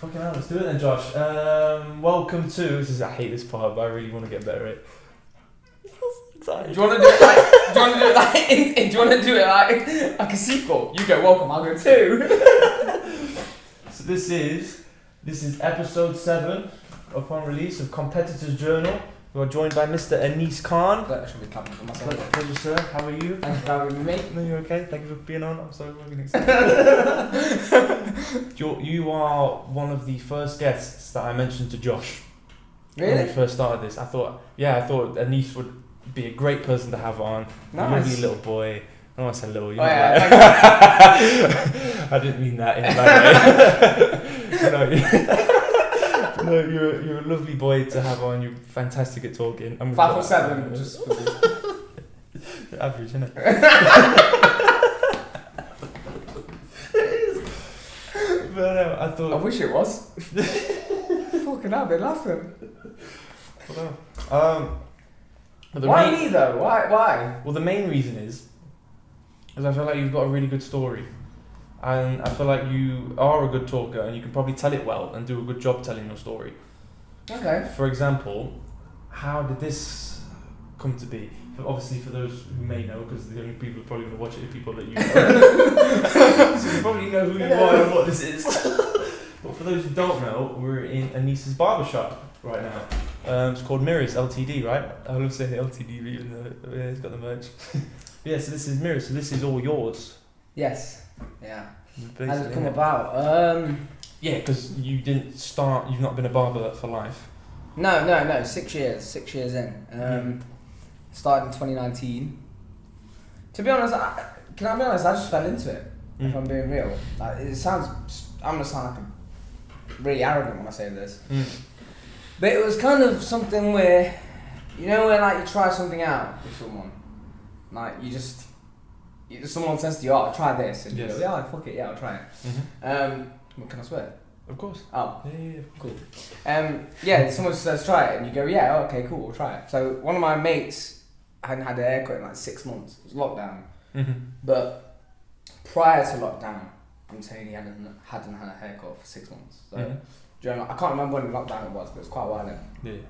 Fucking hell, let's do it then, Josh. Welcome to. I hate this part, but I really want to get better at it. Do you want to do it like? Do you want to do it like? Do you want to do it like a sequel? You go welcome. I'll go 2. So this is episode 7 upon release of Competitor's Journal. We are joined by Mr. Anis Khan. I should be clapping for myself. Pleasure, sir. How are you? Thank you for having me. No, you're okay. Thank you for being on. I'm so fucking excited. You are one of the first guests that I mentioned to Josh. Really? When we first started this, I thought Anis would be a great person to have on. Nice. Lovely little boy. I don't want to say little. Yeah. I didn't mean that in that way. No, you're a lovely boy to have on. You're fantastic at talking. 5'7", just for the average, isn't it? But no, I thought. I wish it was. Fucking hell, they're laughing. Why me though? Why? Well, the main reason is I feel like you've got a really good story. And I feel like you are a good talker and you can probably tell it well and do a good job telling your story. Okay. For example, how did this come to be? Obviously, for those who may know, because the only people who are probably going to watch it are people that you know. So you probably know who you are and what this is. But for those who don't know, we're in Anis's barbershop right now. It's called Mirrors Ltd, right? I love saying LTD even though it's got the merch. Yeah, so this is Mirrors, so this is all yours. Yes. Yeah. Basically, How did it come about? Yeah, because you've not been a barber for life. No. 6 years. 6 years in. Started in 2019. To be honest, can I be honest? I just fell into it. If I'm being real, like, I'm gonna sound like really arrogant when I say this, but it was kind of something where, where like you try something out with someone, like someone says to you, "Oh, try this," and you go, "Yeah, fuck it, yeah, I'll try it." What can I swear? Of course. Oh, yeah, cool. Someone says try it, and you go, "Yeah, okay, cool, we'll try it." So one of my mates hadn't had a haircut in like 6 months. It was lockdown, but prior to lockdown, I'm saying he hadn't had a haircut for 6 months. So I can't remember when lockdown it was, but it was quite a while then. Yeah.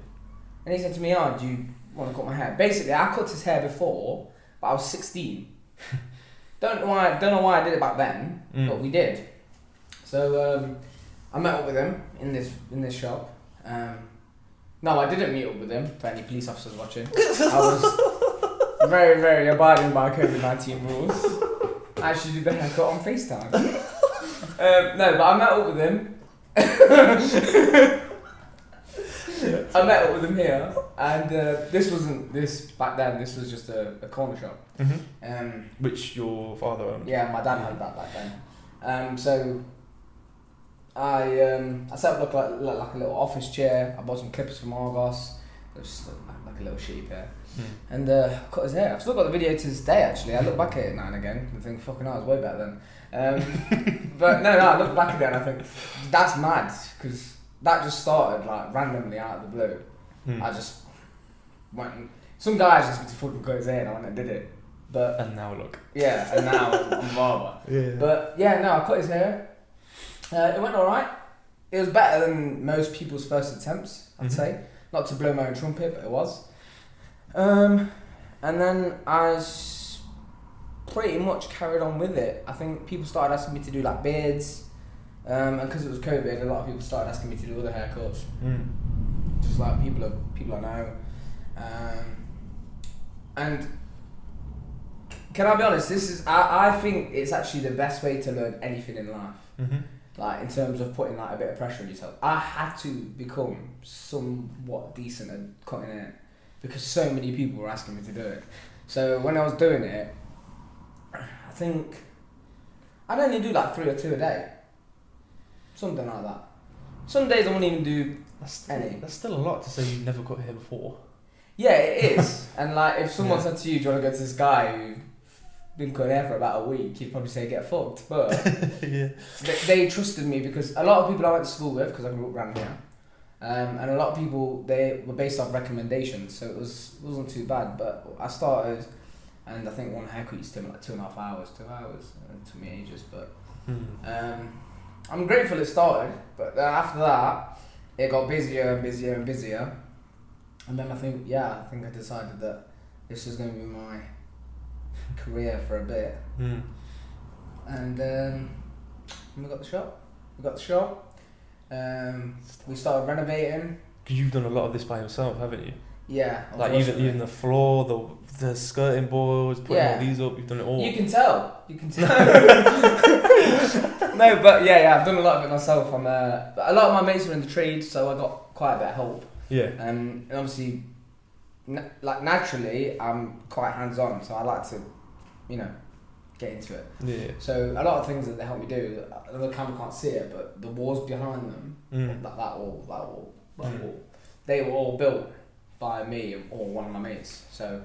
And he said to me, "Oh, do you want to cut my hair?" Basically, I cut his hair before, but I was 16. Don't know why I did it back then, but we did. So I met up with him in this shop. No, I didn't meet up with him. For any police officers watching, I was very, very abiding by COVID-19 rules. I actually did the haircut on FaceTime. No, but I met up with him. I met up with him here, and this wasn't this back then. This was just a corner shop. Which your father owned. Yeah, my dad had that back then. So I set up like a little office chair. I bought some clippers from Argos. It was just like a little sheep hair. And cut his hair. I've still got the video to this day actually. I look back at it now and again and think, fucking hell, it was way better then. But no, I look back at it and I think, that's mad, because that just started like randomly out of the blue. I just went and, some guy asked me to fucking cut his hair and I went and did it. And now look. Yeah, and now I'm a barber. Yeah. But yeah, no, I cut his hair. It went alright. It was better than most people's first attempts, I'd say. Not to blow my own trumpet, but it was. And then I pretty much carried on with it. I think people started asking me to do like beards, and because it was COVID, a lot of people started asking me to do other haircuts. Just like people I know. And can I be honest? I think it's actually the best way to learn anything in life. Like in terms of putting like a bit of pressure on yourself. I had to become somewhat decent at cutting it because so many people were asking me to do it. So when I was doing it, I think I'd only do like 3 or 2 a day. Something like that. Some days I wouldn't even do any. That's still a lot to say you've never cut hair before. Yeah, it is. And like if someone said to you, "Do you want to go to this guy who been cutting hair for about a week," you'd probably say get fucked. But they trusted me because a lot of people I went to school with, because I grew up around here, and a lot of people, they were based off recommendations, so it wasn't too bad. But I started, and I think one haircut used to take me like 2.5 hours. 2 hours. It took me ages, but I'm grateful it started, but then after that, it got busier and busier and busier. And then I think I decided that this was going to be my career for a bit. And we got the shop. We started renovating. Because you've done a lot of this by yourself, haven't you? Yeah. Like even the floor, the skirting boards, putting all these up, you've done it all. You can tell. No, but yeah, I've done a lot of it myself. A lot of my mates are in the trade, so I got quite a bit of help. Yeah. And obviously, naturally, I'm quite hands-on, so I like to, get into it. Yeah. So a lot of things that they help me do, the camera can't see it, but the walls behind them, that wall, they were all built by me or one of my mates. So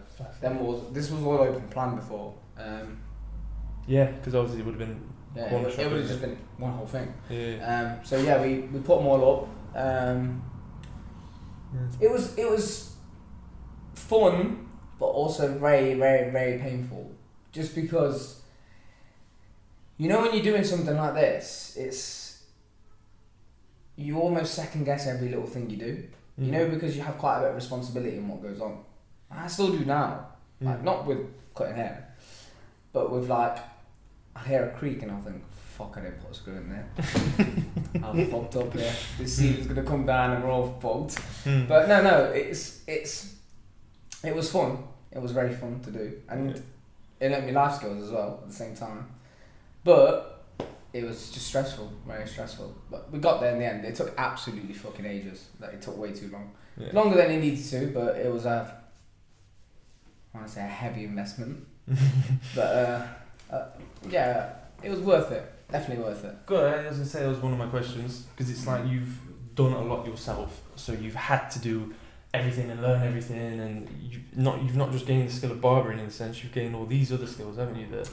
this was all open plan before. Yeah, because obviously it would have been. Yeah, it would have just been one whole thing. Yeah. So yeah, we put them all up. It was fun, but also very, very, very painful. Just because, when you're doing something like this, you almost second guess every little thing you do. Because you have quite a bit of responsibility in what goes on. I still do now, like not with cutting hair, but with I hear a creak and I think, fuck, I didn't put a screw in there. I'm fucked up here. This ceiling's gonna come down and we're all fucked. But no, it was fun. It was very fun to do, and it learned me life skills as well at the same time. But it was just stressful, very stressful. But we got there in the end. It took absolutely fucking ages. It took way too long. Yeah. Longer than it needed to, but it was I want to say a heavy investment. But yeah, it was worth it. Definitely worth it. Good. I was gonna say that was one of my questions, because it's like you've done a lot yourself, so you've had to do everything and learn everything, and you've not just gained the skill of barbering in a sense, you've gained all these other skills, haven't you? That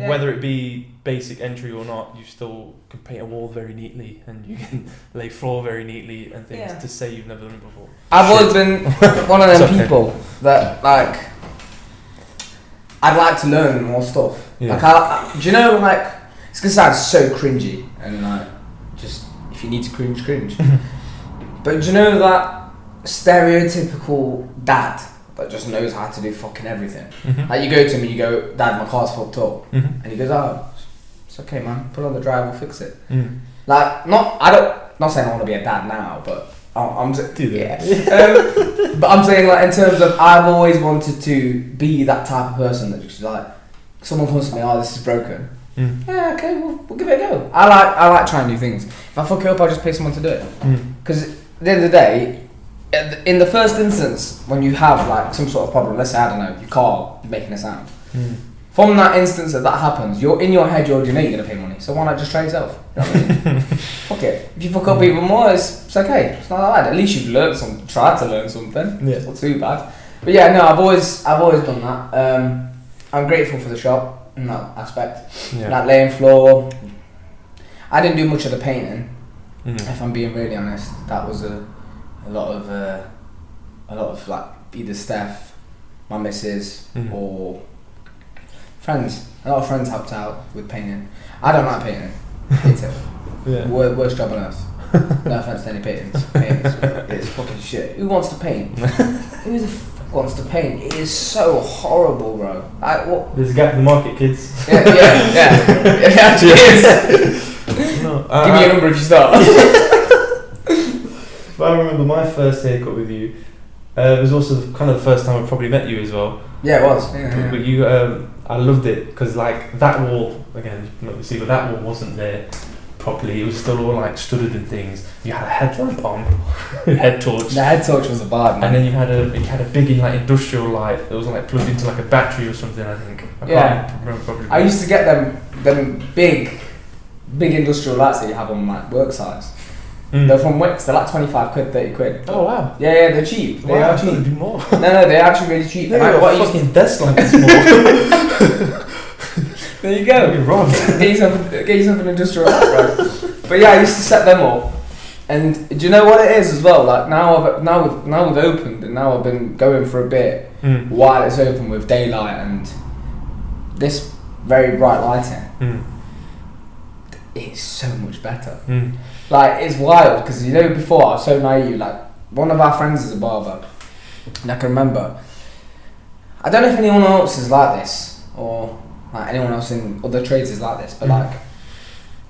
whether it be basic entry or not, you still can paint a wall very neatly, and you can lay floor very neatly and things to say you've never done it before. I've always been one of them people that I'd like to learn more stuff. Yeah. It's gonna sound so cringy, and just if you need to cringe. But do you know that stereotypical dad that just knows how to do fucking everything? Like you go to him and you go, Dad, my car's fucked up, and he goes, oh, it's okay, man. Put it on the drive, we'll fix it. Not saying I want to be a dad now, but I'm but I'm saying in terms of I've always wanted to be that type of person that just someone comes to me, oh, this is broken. Yeah, okay, we'll give it a go. I like trying new things. If I fuck it up, I'll just pay someone to do it. Because at the end of the day, in the first instance, when you have some sort of problem, let's say, I don't know, your car making a sound. From that instance that happens, you're in your head, you already know you're going to pay money. So why not just try yourself? You know what I mean? Fuck it. If you fuck up even more, it's okay. It's not that bad. At least you've learned something, tried to learn something. Yeah. It's not too bad. But yeah, no, I've always done that. I'm grateful for the shop in that aspect. Yeah. Laying floor. I didn't do much of the painting. If I'm being really honest, that was a lot of either Steph, my missus, or friends. A lot of friends helped out with painting. I don't like painting. Hate it. Yeah. Worst job on earth. No offense to any painters. It's fucking shit. Who wants to paint? Who the fuck wants to paint? It is so horrible, bro. What? There's a gap in the market, kids. Yeah. It actually is. No, give me a number if you start. But I remember my first haircut with you. It was also kind of the first time I probably met you as well. Yeah, it was. Yeah. But you, I loved it because that wall, again, you can see, but that wall wasn't there properly. It was still all studded and things. You had a headlamp on, head torch. The head torch was a vibe, man. And then you had a big industrial light that was plugged into a battery or something. I think. I can't remember properly. I used to get them big industrial lights that you have on work sites. They're from Wix. They're 25 quid, 30 quid. Oh wow. Yeah, they're cheap. They are cheap. Do more. No, they're actually really cheap. They're a fucking desk lamp small. There you go. You're wrong. Get yourself an industrial light, bro. But yeah, I used to set them up. And do you know what it is as well? Now we've opened, and now I've been going for a bit while it's open with daylight and this very bright lighting. it's so much better. Mm. Like, it's wild, because you know, before I was so naive. Like, one of our friends is a barber, and I can remember, I don't know if anyone else is like this, or like anyone else in other trades is like this, but like,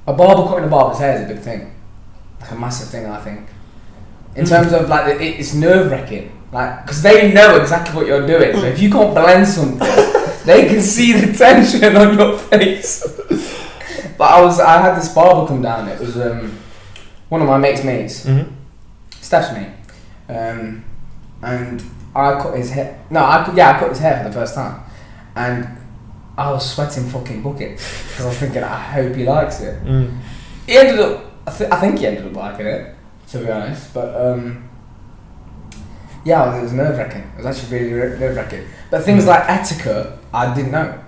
a barber cutting a barber's hair is a big thing, like a massive thing, I think. In terms of like, it's nerve wracking, like, because they know exactly what you're doing. So if you can't blend something, they can see the tension on your face. But I had this barber come down. It was one of my mates' Steph's mate, and I cut his hair. No, I cut his hair for the first time, and I was sweating fucking buckets because I was thinking, I hope he likes it. He ended up. I think he ended up liking it, to be honest. But yeah, it was nerve wracking. It was actually really nerve wracking. But things like etiquette, I didn't know.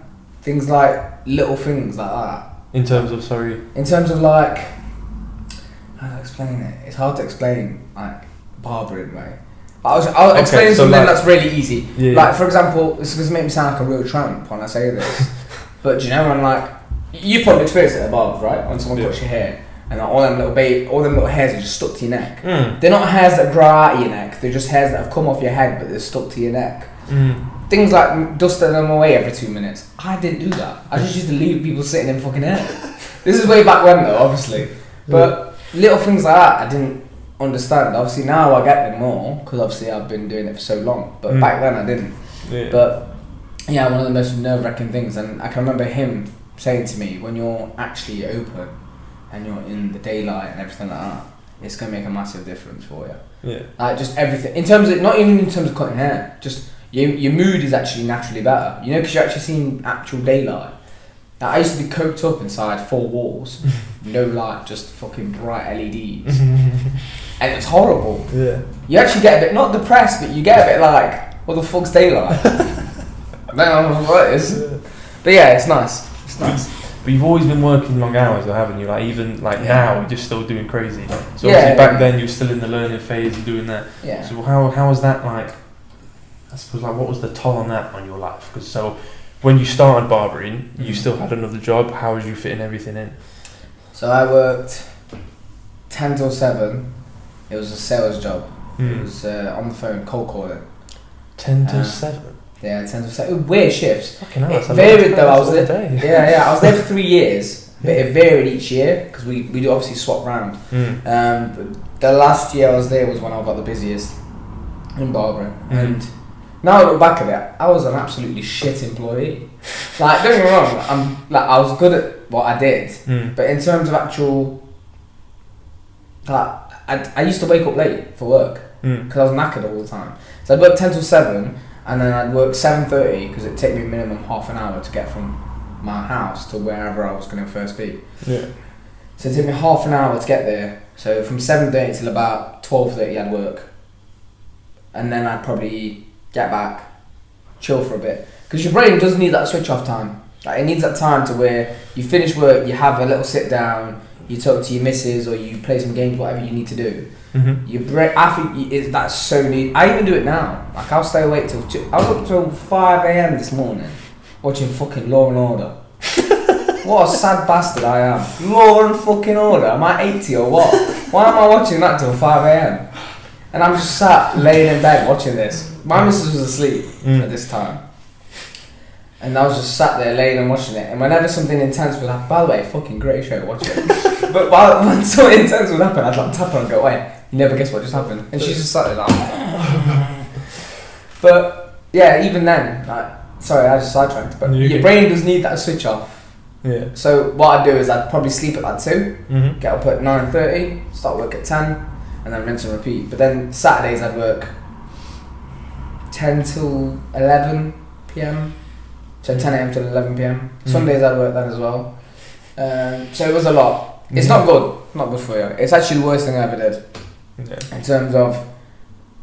Things like little things like that. In terms of, sorry? In terms of like, how do I explain it? It's hard to explain, like, barbering, mate. I'll explain something that's really easy. Yeah, like, for example, this is going to make me sound like a real tramp when I say this. But do you know when, like, you probably experienced it at barbers, right? When someone cuts your hair, and like, all them little hairs are just stuck to your neck. They're not hairs that grow out of your neck. They're just hairs that have come off your head, but they're stuck to your neck. Things like dusting them away every 2 minutes. I didn't do that. I just used to leave people sitting in fucking hair. This is way back when, though, obviously. But little things like that, I didn't understand. Obviously now I get them more, because obviously I've been doing it for so long. But back then I didn't. Yeah. But yeah, one of the most nerve-wracking things, and I can remember him saying to me, when you're actually open and you're in the daylight and everything like that, it's going to make a massive difference for you. Yeah. Like, just everything. In terms of, not even in terms of cutting hair, just your mood is actually naturally better. You know, because you're actually seeing actual daylight. Like, I used to be coked up inside 4 walls, no light, just fucking bright LEDs. And it's horrible. Yeah. You actually get a bit, not depressed, but you get a bit like, what the fuck's daylight? I don't know what it is. Yeah. But yeah, it's nice. It's nice. But you've always been working long hours, though, haven't you? Like, even like now, you're still doing crazy. So obviously back then, you're still in the learning phase and doing that. Yeah. So how was that like? I suppose, like, what was the toll on that on your life? Because so when you started barbering, you still had another job. How was you fitting everything in? So I worked 10 till 7. It was a sales job. It was on the phone, cold calling. 10 till 7? Yeah, 10 till 7. Weird shifts. Fucking hell, it varied though. I was there. Yeah, I was there for 3 years, but it varied each year because we do obviously swap round. But the last year I was there was when I got the busiest in barbering, and now I look back at it, I was an absolutely shit employee. Like, don't get me wrong, I was good at what I did, but in terms of actual, like, I used to wake up late for work because I was knackered all the time. So I'd work 10 till 7, and then I'd work 7:30 because it'd take me minimum half an hour to get from my house to wherever I was going to first be. Yeah. So it took me half an hour to get there. So from 7:30 till about 12:30 I'd work, and then I'd probably get back, chill for a bit, because your brain does need that switch off time. Like, it needs that time to where you finish work, you have a little sit down, you talk to your missus, or you play some games, whatever you need to do. Your brain, I think that's so neat. I even do it now. Like, I'll stay awake till I was up till 5 a.m. this morning watching fucking Law and Order. What a sad bastard I am. Law and fucking Order. Am I 80 or what? Why am I watching that till 5 a.m? And I'm just sat laying in bed watching this. My missus was asleep at this time, and I was just sat there laying and watching it. And whenever something intense would happen, by the way, fucking great show, watch it. But when something intense would happen, I'd like tap her and go, "Wait, you never guess what just happened." And she's just sat there like. But yeah, even then, like, sorry, I just sidetracked. But your brain does need that switch off. Yeah. So what I'd do is I'd probably sleep at like 2, get up at 9:30, start work at 10, and then rinse and repeat. But then Saturdays I'd work 10 till 11 p.m. So 10 a.m. till 11 p.m. Sundays I'd work then as well. So it was a lot. It's not good. Not good for you. It's actually the worst thing I ever did. Yeah. In terms of,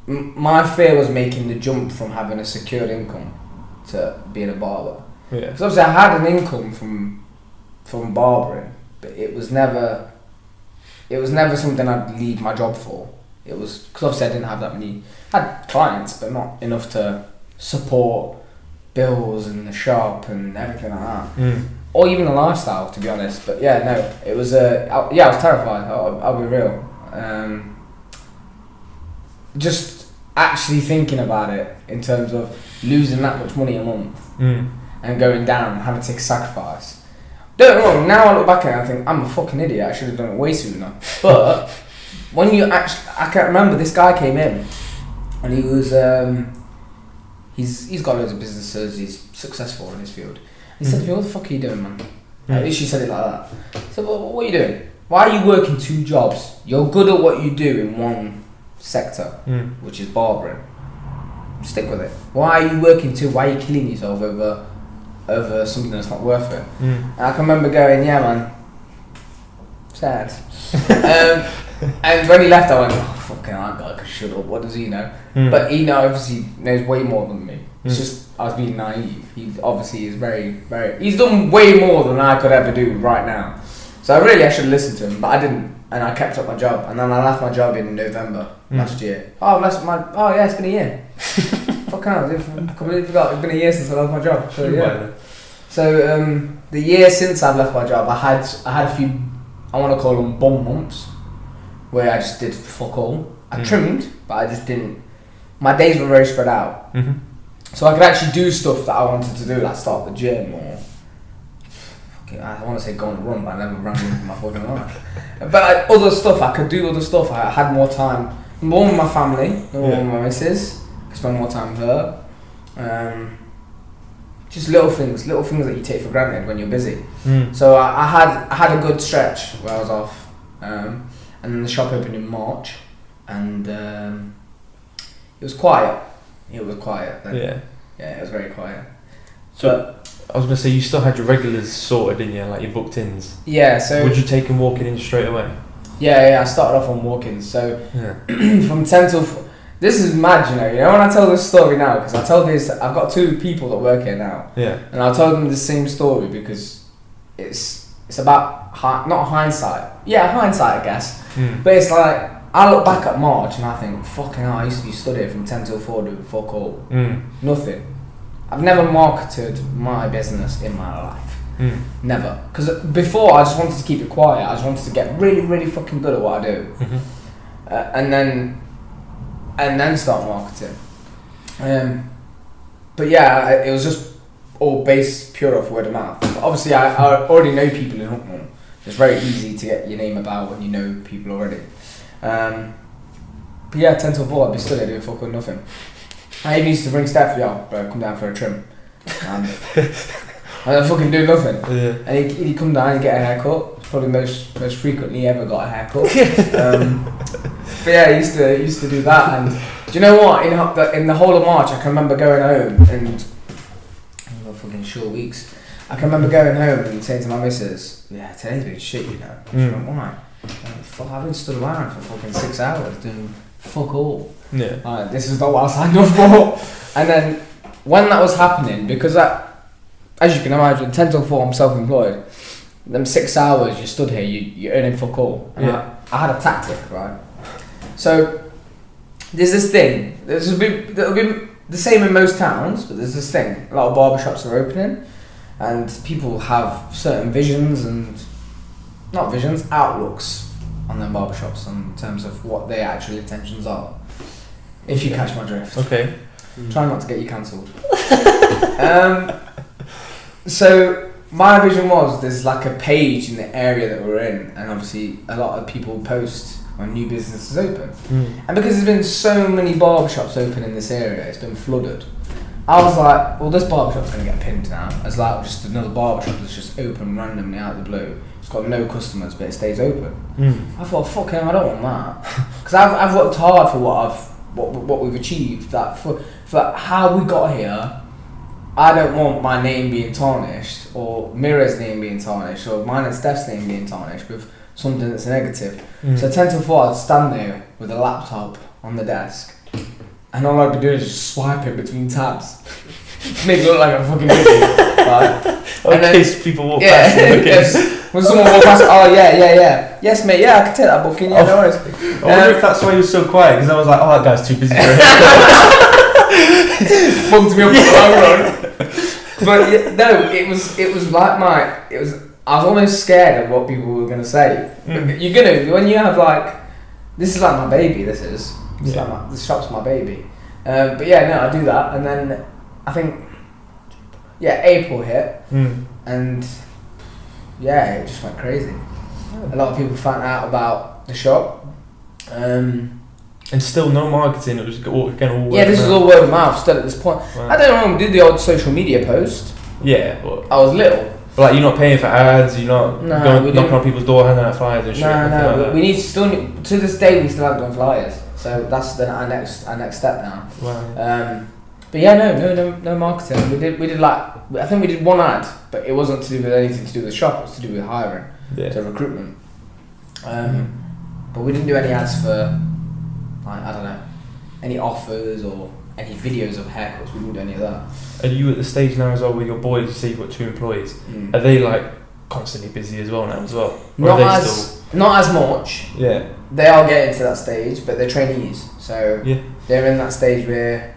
my fear was making the jump from having a secured income to being a barber. Yeah. Because obviously I had an income from barbering, but it was never something I'd leave my job for. It was because obviously I didn't have that many. I had clients, but not enough to support bills and the shop and everything like that. or even the lifestyle, to be honest. But yeah, no, it was I was terrified. I'll be real. Just actually thinking about it in terms of losing that much money a month and going down, having to take a sacrifice. Don't get me wrong, now I look back at it and I think I'm a fucking idiot. I should have done it way sooner. But when you actually, I can't remember, this guy came in and he was he's got loads of businesses, he's successful in his field. He said to me, what the fuck are you doing, man? At least she said it like that. I said, well, what are you doing? Why are you working 2 jobs? You're good at what you do in one sector, which is barbering. Stick with it. Why are you working 2? Why are you killing yourself over something that's not worth it? And I can remember going, yeah, man, sad. And when he left, I went, oh, fucking hell, that guy could shut up. What does he know? But he obviously knows way more than me. It's just, I was being naive. He obviously is very, very... He's done way more than I could ever do right now. So I should have listened to him, but I didn't. And I kept up my job. And then I left my job in November last year. Oh, yeah, it's been a year. Fucking hell, I completely forgot. It's been a year since I left my job. So, yeah. So, the year since I've left my job, I had a few, I want to call them bum months, where I just did fuck all. I trimmed, but I just didn't. My days were very spread out. So I could actually do stuff that I wanted to do, like start the gym or... I want to say go on a run, but I never ran in my fucking life. But other stuff, I could do other stuff. I had more time, more with my family, more with my missus. I could spend more time with her. Just little things that you take for granted when you're busy. So I had a good stretch where I was off, and then the shop opened in March, and it was quiet. It was quiet then. Yeah, it was very quiet. So I was gonna say, you still had your regulars sorted, didn't you? Like your booked-ins. Yeah. So would you take them walking in straight away? Yeah. I started off on walk-ins. So from 10 till this is mad, you know when I tell this story now, because I tell this, I've got 2 people that work here now. Yeah. And I'll tell them the same story because it's about not hindsight. Yeah, hindsight, I guess. But it's like I look back at March and I think, fucking hell, I used to be stood here from 10 till 4 doing fuck all. Nothing. I've never marketed my business in my life. Never. Because before I just wanted to keep it quiet. I just wanted to get really, really fucking good at what I do. And then start marketing. But yeah, it was just all based pure off word of mouth. But obviously I already know people in Hucknall. It's very easy to get your name about when you know people already. But yeah, 10 till 4 I'd be stood there doing fuck all nothing. I even used to ring Steph, yo, bro, come down for a trim. And I fucking do nothing. Yeah. And he'd come down and get a haircut. Probably most frequently ever got a haircut. But yeah, I used to do that. And do you know what? In the whole of March, I can remember going home and fucking short weeks. I can remember going home and saying to my missus, "Yeah, today's been shit, you know." She went, "Why?" I've been stood around for fucking 6 hours doing fuck all. Yeah. This is not what I signed up for. And then when that was happening, because as you can imagine, 10 till 4 I'm self-employed. Them 6 hours you stood here, you're earning fuck all. And I had a tactic, right? So there's this thing. It'll be the same in most towns, but there's this thing. A lot of barbershops are opening, and people have certain visions and not visions, outlooks on their barbershops in terms of what their actual intentions are. If you catch my drift. Okay. Try not to get you cancelled. So my vision was there's like a page in the area that we're in, and obviously a lot of people post when new businesses open. And because there's been so many barbershops open in this area, it's been flooded. I was like, well, this barbershop's going to get pinned now. It's like just another barbershop that's just open randomly out of the blue. It's got no customers, but it stays open. I thought, fuck hell, I don't want that. Because I've worked hard for what we've achieved. That for how we got here, I don't want my name being tarnished, or Mira's name being tarnished, or mine and Steph's name being tarnished with something that's negative. So 10 till 4, I'd stand there with a laptop on the desk, and all I'd be doing is just swiping between tabs. Make it look like I'm fucking busy. Right? In case people walk past. Yes. When someone walks past, oh yeah. Yes, mate, yeah, I can take that booking, yeah, no worries. I wonder if that's why he was so quiet, because I was like, oh, that guy's too busy for it. Funked me up for the long run. But no, it was like I was almost scared of what people were gonna say. You're gonna when you have like, this is like my baby. This shop's my baby. But yeah, no, I do that, and then I think April hit, and it just went crazy. A lot of people found out about the shop. And still no marketing. It was all this is all word of mouth still at this point. Right. I don't know. We did the old social media post. Yeah, but I was little. But like, you're not paying for ads. You're not going knocking on people's door, handing out flyers and shit. No. We need to this day we still haven't done flyers. So that's our next step now. Wow. But yeah, no marketing. We did like, I think we did one ad, but it wasn't to do with anything to do with the shop. It was to do with hiring, so recruitment. But we didn't do any ads for, like, I don't know, any offers or any videos of haircuts. We didn't do any of that. Are you at the stage now as well with your boys? You say you've got 2 employees. Are they like constantly busy as well now as well? Not as much. Yeah. They are getting to that stage, but they're trainees, so they're in that stage where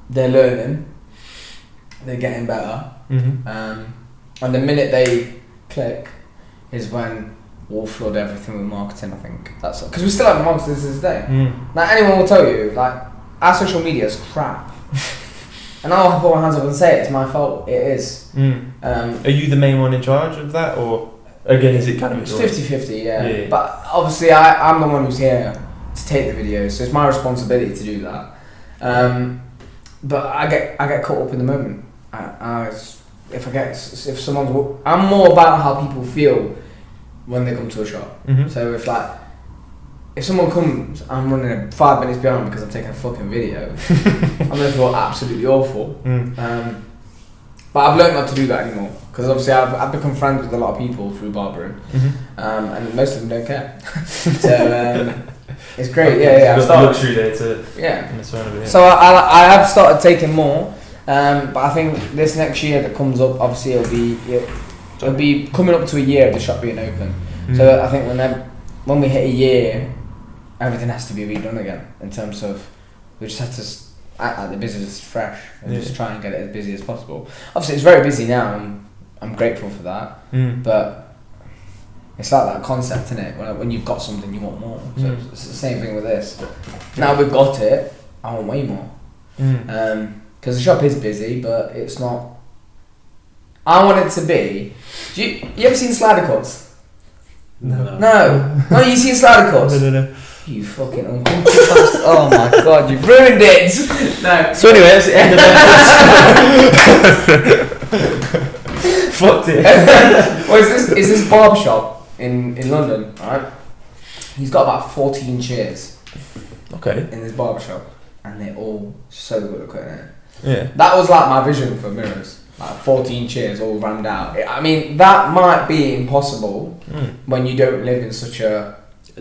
they're learning, they're getting better, and the minute they click is when we'll flood everything with marketing. I think that's because we still have marketers to this day. Like, anyone will tell you, like, our social media is crap. And I'll put my hands up and say it's my fault. It is. Are you the main one in charge of that, or again is it kind of? It's 50-50, yeah. But obviously I'm the one who's here to take the videos, so it's my responsibility to do that. But I get caught up in the moment. If someone's, I'm more about how people feel when they come to a shop. So if someone comes, I'm running 5 minutes behind because I'm taking a fucking video, I'm gonna feel absolutely awful. But I've learned not to do that anymore, because obviously I've become friends with a lot of people through barbering, and most of them don't care. So it's great. I've got the luxury there to So I have started taking more, but I think this next year that comes up, obviously it'll be coming up to a year of the shop being open. So I think when we hit a year, everything has to be redone again, in terms of we just have to act like the business is fresh and just try and get it as busy as possible. Obviously it's very busy now, and I'm grateful for that, but it's like that concept, isn't it? When you've got something, you want more. So it's the same thing with this. Now we've got it, I want way more. Because the shop is busy, but it's not. I want it to be. You ever seen slider cuts? No. You seen slider cuts? No. You fucking uncomfortable bastard. Oh my god, you've ruined it! No. So anyway, that's the end of that. Fucked it. Well, is this barbershop in London, right? He's got about 14 chairs. Okay. In this barbershop, and they're all so good at cutting it. Yeah. That was like my vision for mirrors. Like 14 chairs all rammed out. I mean, that might be impossible when you don't live in such a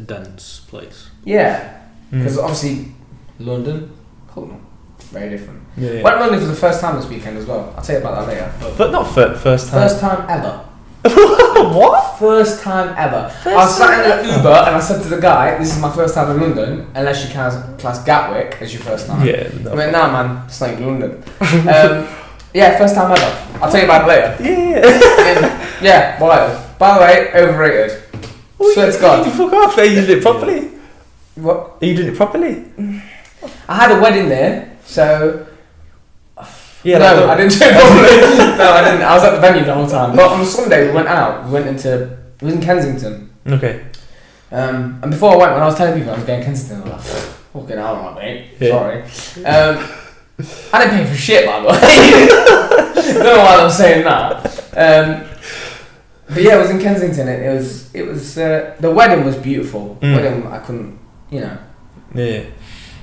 dense place. Yeah, because obviously London, very different. Yeah. Went to London for the first time this weekend as well. I'll tell you about that later. But not first time. First time ever. What? First time ever. I was sat in an Uber and I said to the guy, "This is my first time in London, unless you class Gatwick as your first time." Yeah. I went, "Nah, man, it's not London." Yeah, first time ever. I'll tell you about it later. Yeah, whatever. By the way, overrated. Swear to God. You fuck off. Are you doing it properly? What? Are you doing it properly? I had a wedding there, so. Yeah, no, I didn't do it properly. No, I didn't. I was at the venue the whole time. But on Sunday we went out. It was in Kensington. Okay. And before I went, when I was telling people I was going to Kensington, I was like, fucking hell, alright, mate. Yeah. Sorry. I didn't pay for shit, by the way. I don't know why I'm saying that. But yeah, it was in Kensington. And it was the wedding was beautiful. Wedding, I couldn't, Yeah.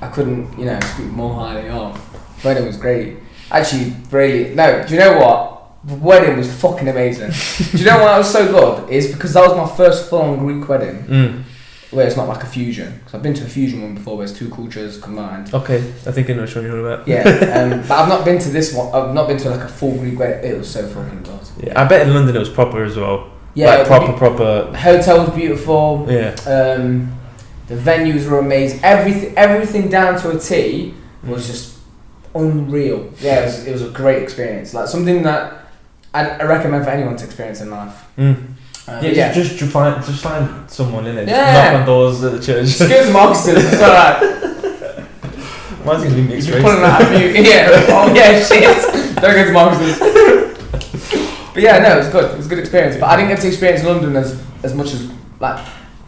I couldn't, speak more highly of. Wedding was great. Actually, really. No, do you know what? The wedding was fucking amazing. Do you know why it was so good? Is because that was my first full-on Greek wedding. Where it's not like a fusion. Because I've been to a fusion one before where it's two cultures combined. Okay, I think I know which one you're on about. Yeah, but I've not been to this one. I've not been to like a full Greek wedding. It was so fucking good. Yeah, I bet in London it was proper as well. Yeah, like proper. The hotel was beautiful. Yeah. The venues were amazing. Everything down to a T was just unreal. Yeah, it was a great experience. Like something that I recommend for anyone to experience in life. Just find someone in it. Yeah. Just knock on doors at the church. Just go to Marxton. It's alright. Mine's gonna be mixed You're race. pulling that out of you. Yeah. Oh yeah, shit. Don't go to Marxton. But yeah, no, it was good. It was a good experience. But I didn't get to experience London as much as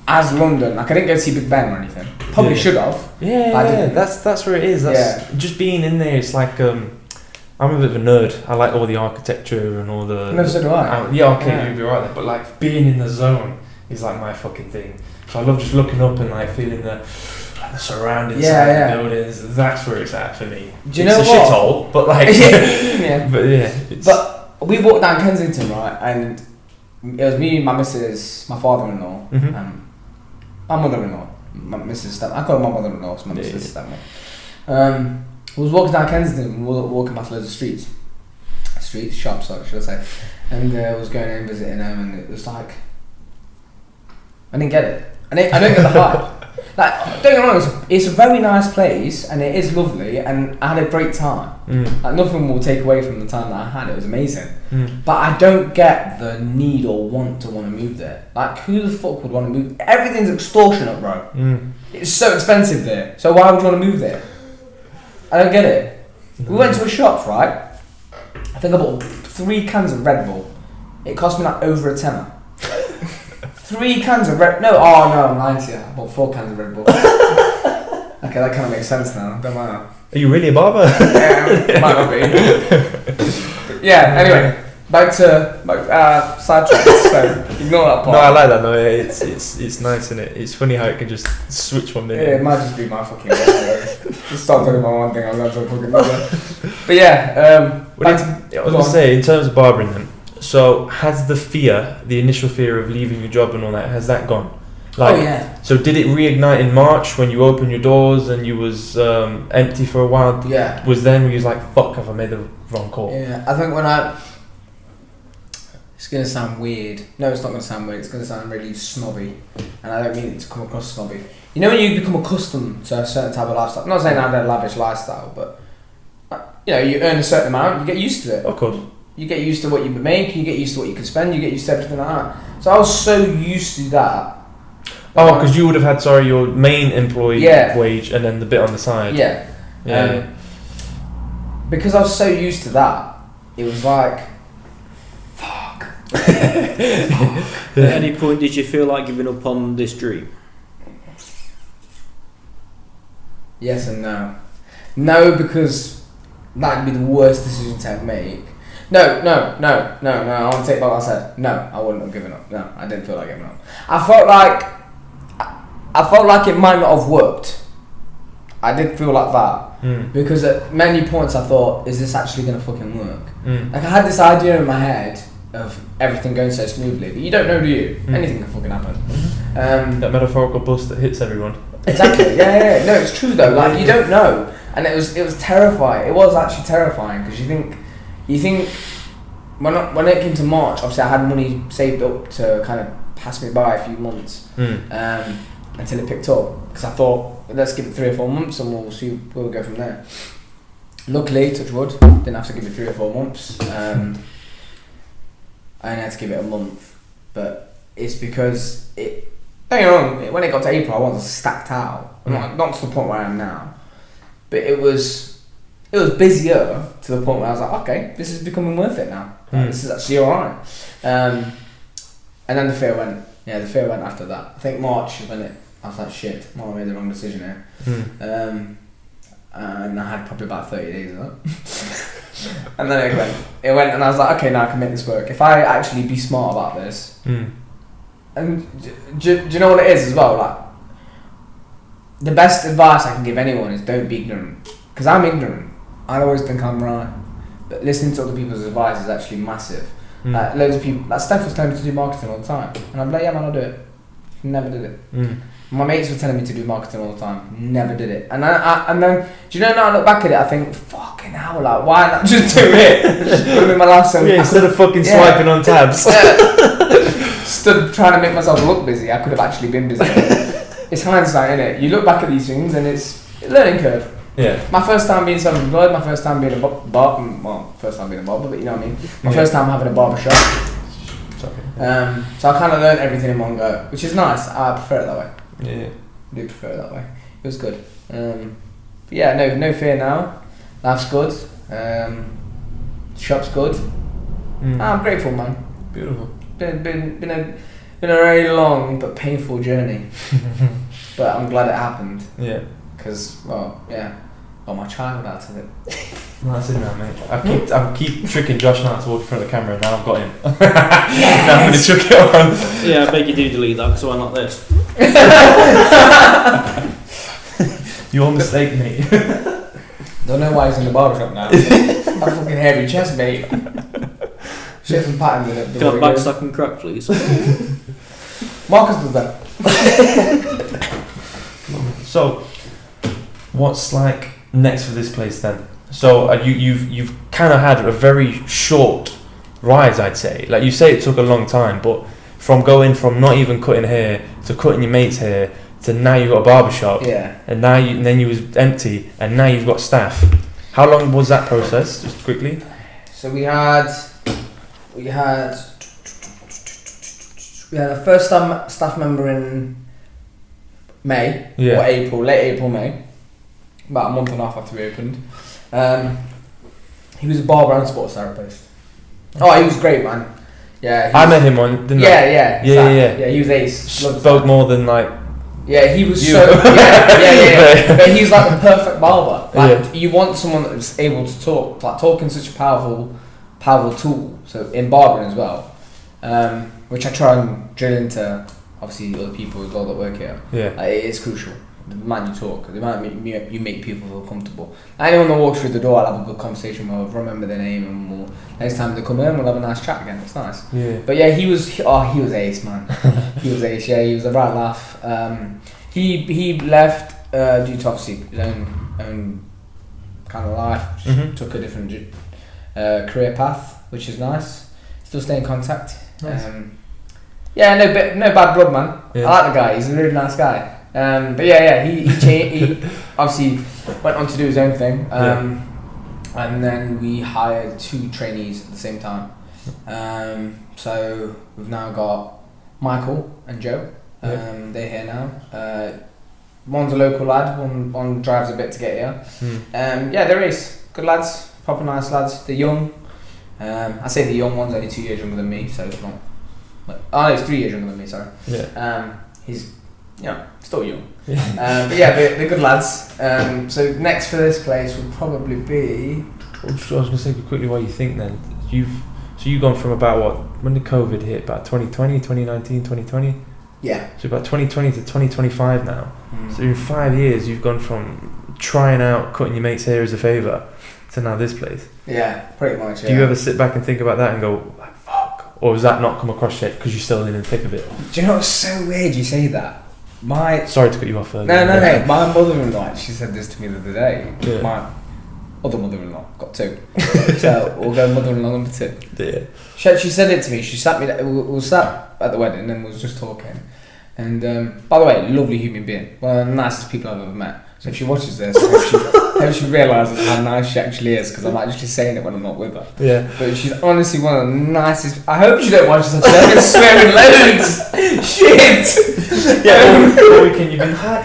as London. Like I didn't go to see Big Ben or anything. Probably should have. Yeah, that's where it is. That's just being in there. It's like I'm a bit of a nerd. I like all the architecture and all the. No, so do I. You'd be right there. But like being in the zone is like my fucking thing. So I love just looking up and like feeling the surroundings of the buildings. That's where it's at for me. Do you know what? It's a shithole, but like. But yeah. But we walked down Kensington, right, and it was me, my missus, my father-in-law, my mother-in-law, my missus step. I call her my mother-in-law, it's my missus stepmom. We was walking down Kensington, we were walking past loads of shops, should I say, and I was going in visiting them, and it was like, I didn't get it. I don't get the hype. Like, don't get me wrong, it's a very nice place, and it is lovely, and I had a great time. Like, nothing will take away from the time that I had, it was amazing. But I don't get the need or want to move there. Like, who the fuck would want to move? Everything's extortionate, bro. It's so expensive there, so why would you want to move there? I don't get it. We went to a shop, right? I think I bought 3 cans of Red Bull. It cost me like over a tenner. 3 cans of Red... No, I'm lying to you. I bought 4 cans of Red Bull. Okay, that kind of makes sense now. Don't mind that. Are you really a barber? Yeah, might not be. But yeah, anyway. Back to sidetracks, so ignore that part. No, I like that. No, it's nice, isn't it? It's funny how it can just switch 1 minute. Yeah, it might just be my fucking just start talking about one thing, I'll go to fucking another. But yeah, I was going to say, in terms of barbering then, so has the initial fear of leaving your job and all that, has that gone? Like, so did it reignite in March when you opened your doors and you was empty for a while? Yeah. Was then when you was like, fuck, have I made the wrong call? Yeah, I think it's going to sound weird. No, it's not going to sound weird. It's going to sound really snobby. And I don't mean it to come across snobby. You know when you become accustomed to a certain type of lifestyle? I'm not saying I had a lavish lifestyle, but you earn a certain amount, you get used to it. Of course. You get used to what you make, you get used to what you can spend, you get used to everything like that. So I was so used to that. Oh, because you would have had, your main employee wage and then the bit on the side. Yeah. Because I was so used to that, it was like, fuck. At any point did you feel like giving up on this dream? Yes and no. No, because that would be the worst decision to ever make. No, I want to take back what I said. No, I wouldn't have given up. No, I didn't feel like giving up. I felt like it might not have worked. I did feel like that. Because at many points I thought, is this actually going to fucking work? Like I had this idea in my head of everything going so smoothly, but you don't know, do you? Anything can fucking happen. That metaphorical bus that hits everyone. Exactly. Yeah. No, it's true though. Like you don't know, and it was terrifying. It was actually terrifying because you think when it came to March, obviously I had money saved up to kind of pass me by a few months until it picked up. Because I thought, let's give it 3 or 4 months and we'll see where we go from there. Luckily, touch wood, didn't have to give it 3 or 4 months. I only had to give it a month, but it's because it. Don't get me wrong, when it got to April, I wasn't stacked out. Not to the point where I am now, but it was busier to the point where I was like, okay, this is becoming worth it now. This is actually alright. And then the fear went. Yeah, the fear went after that. I think March is when I was like, shit, I made the wrong decision here. And I had probably about 30 days of that. And then it went, and I was like, okay, now I can make this work. If I actually be smart about this. And do you know what it is as well? Like, the best advice I can give anyone is don't be ignorant. Because I'm ignorant. I always think I'm right. But listening to other people's advice is actually massive. Loads of people, like Steph was telling me to do marketing all the time. And I'm like, yeah man, I'll do it. Never did it. My mates were telling me to do marketing all the time. Never did it. And then, do you know, now I look back at it, I think, fucking hell, like, why not just do it? Would have been my last one. Instead of fucking swiping on tabs. Stood trying to make myself look busy, I could have actually been busy. It's hindsight, innit? You look back at these things and it's a learning curve. Yeah. My first time being self-employed, my first time being a first time being a barber, but you know what I mean. My first time having a barbershop. So I kind of learned everything in one go, which is nice. I prefer it that way. Yeah. I do prefer it that way. It was good. But yeah, no fear now. Life's good. Shop's good. I'm grateful, man. Beautiful. Been a very long but painful journey. But I'm glad it happened. Yeah. Because, well, yeah, got my child out of it. No, that's it now, mate. I keep tricking Josh now to walk in front of the camera, and now I've got him. Now I'm going to chuck it on. Yeah, I beg you do delete that, because why not this? Your mistake, mate. Don't know why he's in the barbershop now. A fucking hairy chest, mate. Shit some patterns in it. Can I backstack and crack, please? Marcus does that. So, what's like next for this place then? So you've kind of had a very short rise, I'd say. Like you say, it took a long time, but from going from not even cutting hair to cutting your mate's hair to now you've got a barbershop, and then you was empty, and now you've got staff. How long was that process? Just quickly. So we had a first staff member in May or April, late April, May. About a month and a half after we opened. He was a barber and sports therapist. Oh, he was great, man. Yeah, I met him on, didn't I? Yeah, he was ace. Spoke more than like. Yeah, he was so. Yeah. But he's like the perfect barber. Like you want someone that's able to talk. Like talking's such a powerful tool. So in barbering as well, which I try and drill into obviously other people as well that work here. Yeah, like, it is crucial. The man you talk, the man you make people feel comfortable. Anyone that walks through the door, I'll have a good conversation with. I'll remember their name, and next time they come in, we'll have a nice chat again. It's nice. Yeah. But yeah, he was ace, man. He was ace. Yeah, he was a right laugh. He left due to obviously his own kind of life. Took a different career path, which is nice. Still stay in contact. Nice. Yeah, no bad blood, man. Yeah. I like the guy. He's a really nice guy. But yeah, he obviously went on to do his own thing. And then we hired 2 trainees at the same time. So we've now got Michael and Joe. They're here now. One's a local lad. One drives a bit to get here. Yeah, they're ace. Good lads. Proper nice lads. They're young. I say the young one's only 2 years younger than me, so it's not. Oh, he's 3 years younger than me. Sorry. Yeah. He's still young. But yeah, they're good lads. So next for this place would probably be. I was going to say quickly what you think then. You've gone from about what? When did COVID hit? About 2020, 2019, 2020? Yeah. So about 2020 to 2025 now. So in 5 years you've gone from trying out cutting your mate's hair as a favour to now this place. Yeah, pretty much. Do you ever sit back and think about that and go, like, fuck? Or has that not come across yet because you're still in the thick of it? Do you know what's so weird you say that? Sorry to cut you off earlier. No. My mother-in-law, she said this to me the other day. Yeah. My other mother-in-law, got 2. So we'll go mother-in-law number 2. Yeah. She said it to me. She sat me. We sat at the wedding and we was just talking. And by the way, lovely human being. One of the nicest people I've ever met. So if she watches this, I hope she realises how nice she actually is, because I'm actually saying it when I'm not with her. Yeah. But she's honestly one of the nicest. I hope she don't watch this. I've been swearing loads. Shit. Yeah. All weekend you've been hi.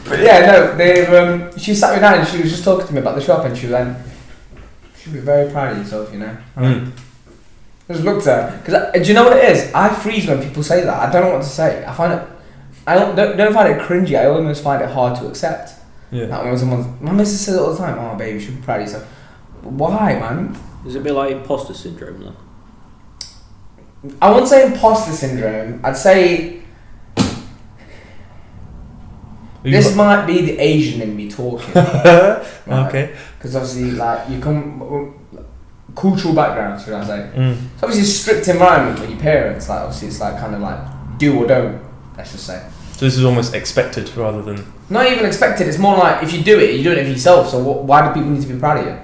But yeah, no. They she sat me down and she was just talking to me about the shop, and she was like, "You should be very proud of yourself, you know." I just looked at her because do you know what it is? I freeze when people say that. I don't know what to say. I find it. I don't find it cringy. I almost find it hard to accept. Yeah. Like when someone's, my missus says it all the time, "Oh, baby, you should be proud of yourself." Why, man? Is it a bit like imposter syndrome then? I wouldn't say imposter syndrome. I'd say this might be the Asian in me talking. Right? Okay. Because obviously, like, you come cultural background, should I say? It's obviously a strict environment with your parents. Like, obviously, it's like kind of like do or don't. Let's just say. So this is almost expected rather than. Not even expected. It's more like if you do it, you're doing it for yourself. So why do people need to be proud of you?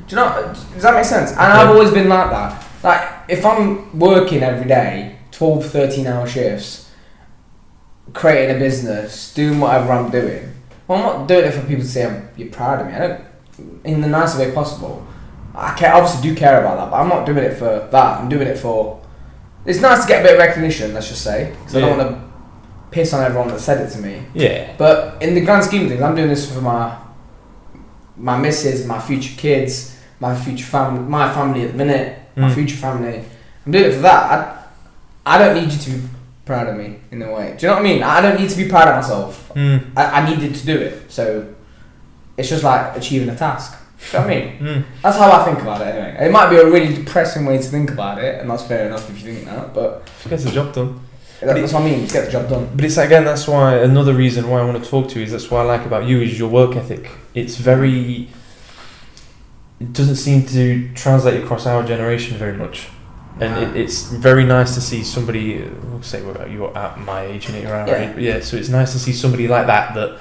Do you know? Does that make sense? And I've always been like that. Like if I'm working every day, 12, 13-hour shifts, creating a business, doing whatever I'm doing. Well, I'm not doing it for people to say you're proud of me. I don't, in the nicest way possible. I obviously do care about that, but I'm not doing it for that. I'm doing it for. It's nice to get a bit of recognition, let's just say, because I don't want to piss on everyone that said it to me. Yeah. But in the grand scheme of things, I'm doing this for my missus, my future kids, my future family, my family at the minute, my future family. I'm doing it for that. I don't need you to be proud of me in a way. Do you know what I mean? I don't need to be proud of myself. I needed to do it. So it's just like achieving a task. Do you know what I mean? That's how I think about it anyway. It might be a really depressing way to think about it, and that's fair enough if you think that, but It gets the job done. that's what I mean, get the job done. But it's again, that's why another reason why I want to talk to you is that's what I like about you is your work ethic. It's very. It doesn't seem to translate across our generation very much, and it's very nice to see somebody. We'll say you're at my age and you're our age, so it's nice to see somebody like that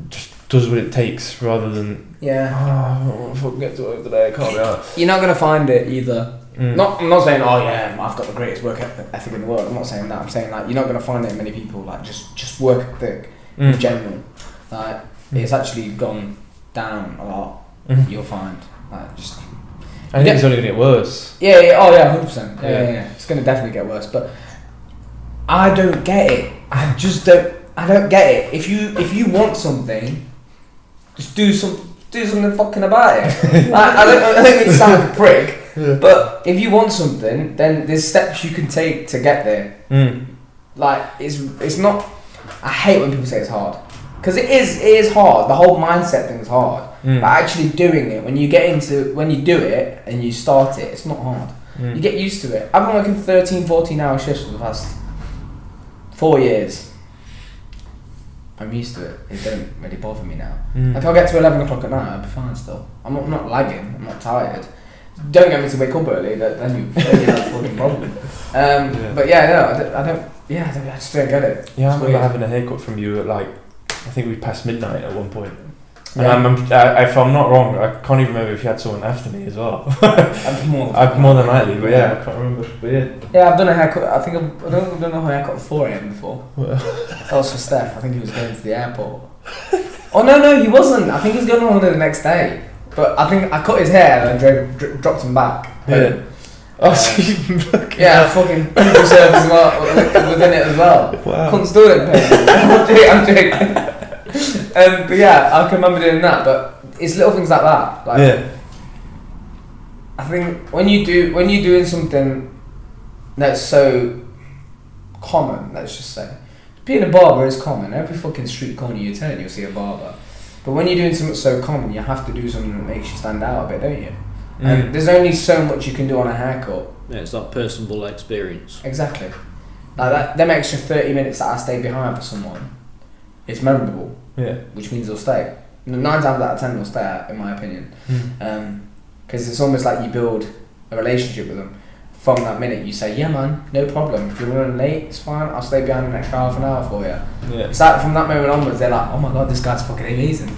just does what it takes rather than I fucking get to work today. I can't be arsed. You're not gonna find it either. I'm not saying I've got the greatest work ethic in the world. I'm not saying that. I'm saying like you're not gonna find it in many people like just work ethic in general. Like it's actually gone down a lot. You'll find like just. I think it's only gonna get worse. Yeah. Oh yeah, 100%. Yeah. It's gonna definitely get worse. But I don't get it. I just don't. I don't get it. If you want something, just do something fucking about it. I don't mean to sound like a prick. Yeah. But if you want something, then there's steps you can take to get there. Like it's not. I hate when people say it's hard, because it is hard. The whole mindset thing is hard. But actually doing it, when you do it and you start it, it's not hard. You get used to it. I've been working 13, 14-hour shifts for the past 4 years. I'm used to it. It don't really bother me now. Like I'll get to 11 o'clock at night, I'll be fine still. I'm not lagging. I'm not tired. Don't get me to wake up early. Then you have a fucking problem. But I don't. Yeah, I just don't get it. Yeah, I remember having a haircut from you at like I think we passed midnight at one point. And if I'm not wrong, I can't even remember if you had someone after me as well. More than likely, but I can't remember. But yeah, I've done a haircut. I think I've done a haircut at 4 a.m. before. That was for Steph. I think he was going to the airport. Oh no, he wasn't. I think he was going on holiday the next day. But I think I cut his hair and then dropped him back. Yeah. Oh, so you fucking injury service as well within it as well. Wow. Couldn't still didn't pay. I'm joking. But yeah, I can remember doing that. But it's little things like that. Like, I think when you're doing something that's so common, let's just say, being a barber is common. Every fucking street corner you turn, you'll see a barber. But when you're doing something so common, you have to do something that makes you stand out a bit, don't you? And there's only so much you can do on a haircut. Yeah, it's that personable experience. Exactly. Like them extra 30 minutes that I stay behind for someone, it's memorable. Yeah. Which means they'll stay. 9 times out of 10 they'll stay, in my opinion. Because it's almost like you build a relationship with them. From that minute you say, yeah man, no problem. If you're running late, it's fine. I'll stay behind the next half an hour for you. Yeah. It's like from that moment onwards, they're like, oh my god, this guy's fucking amazing.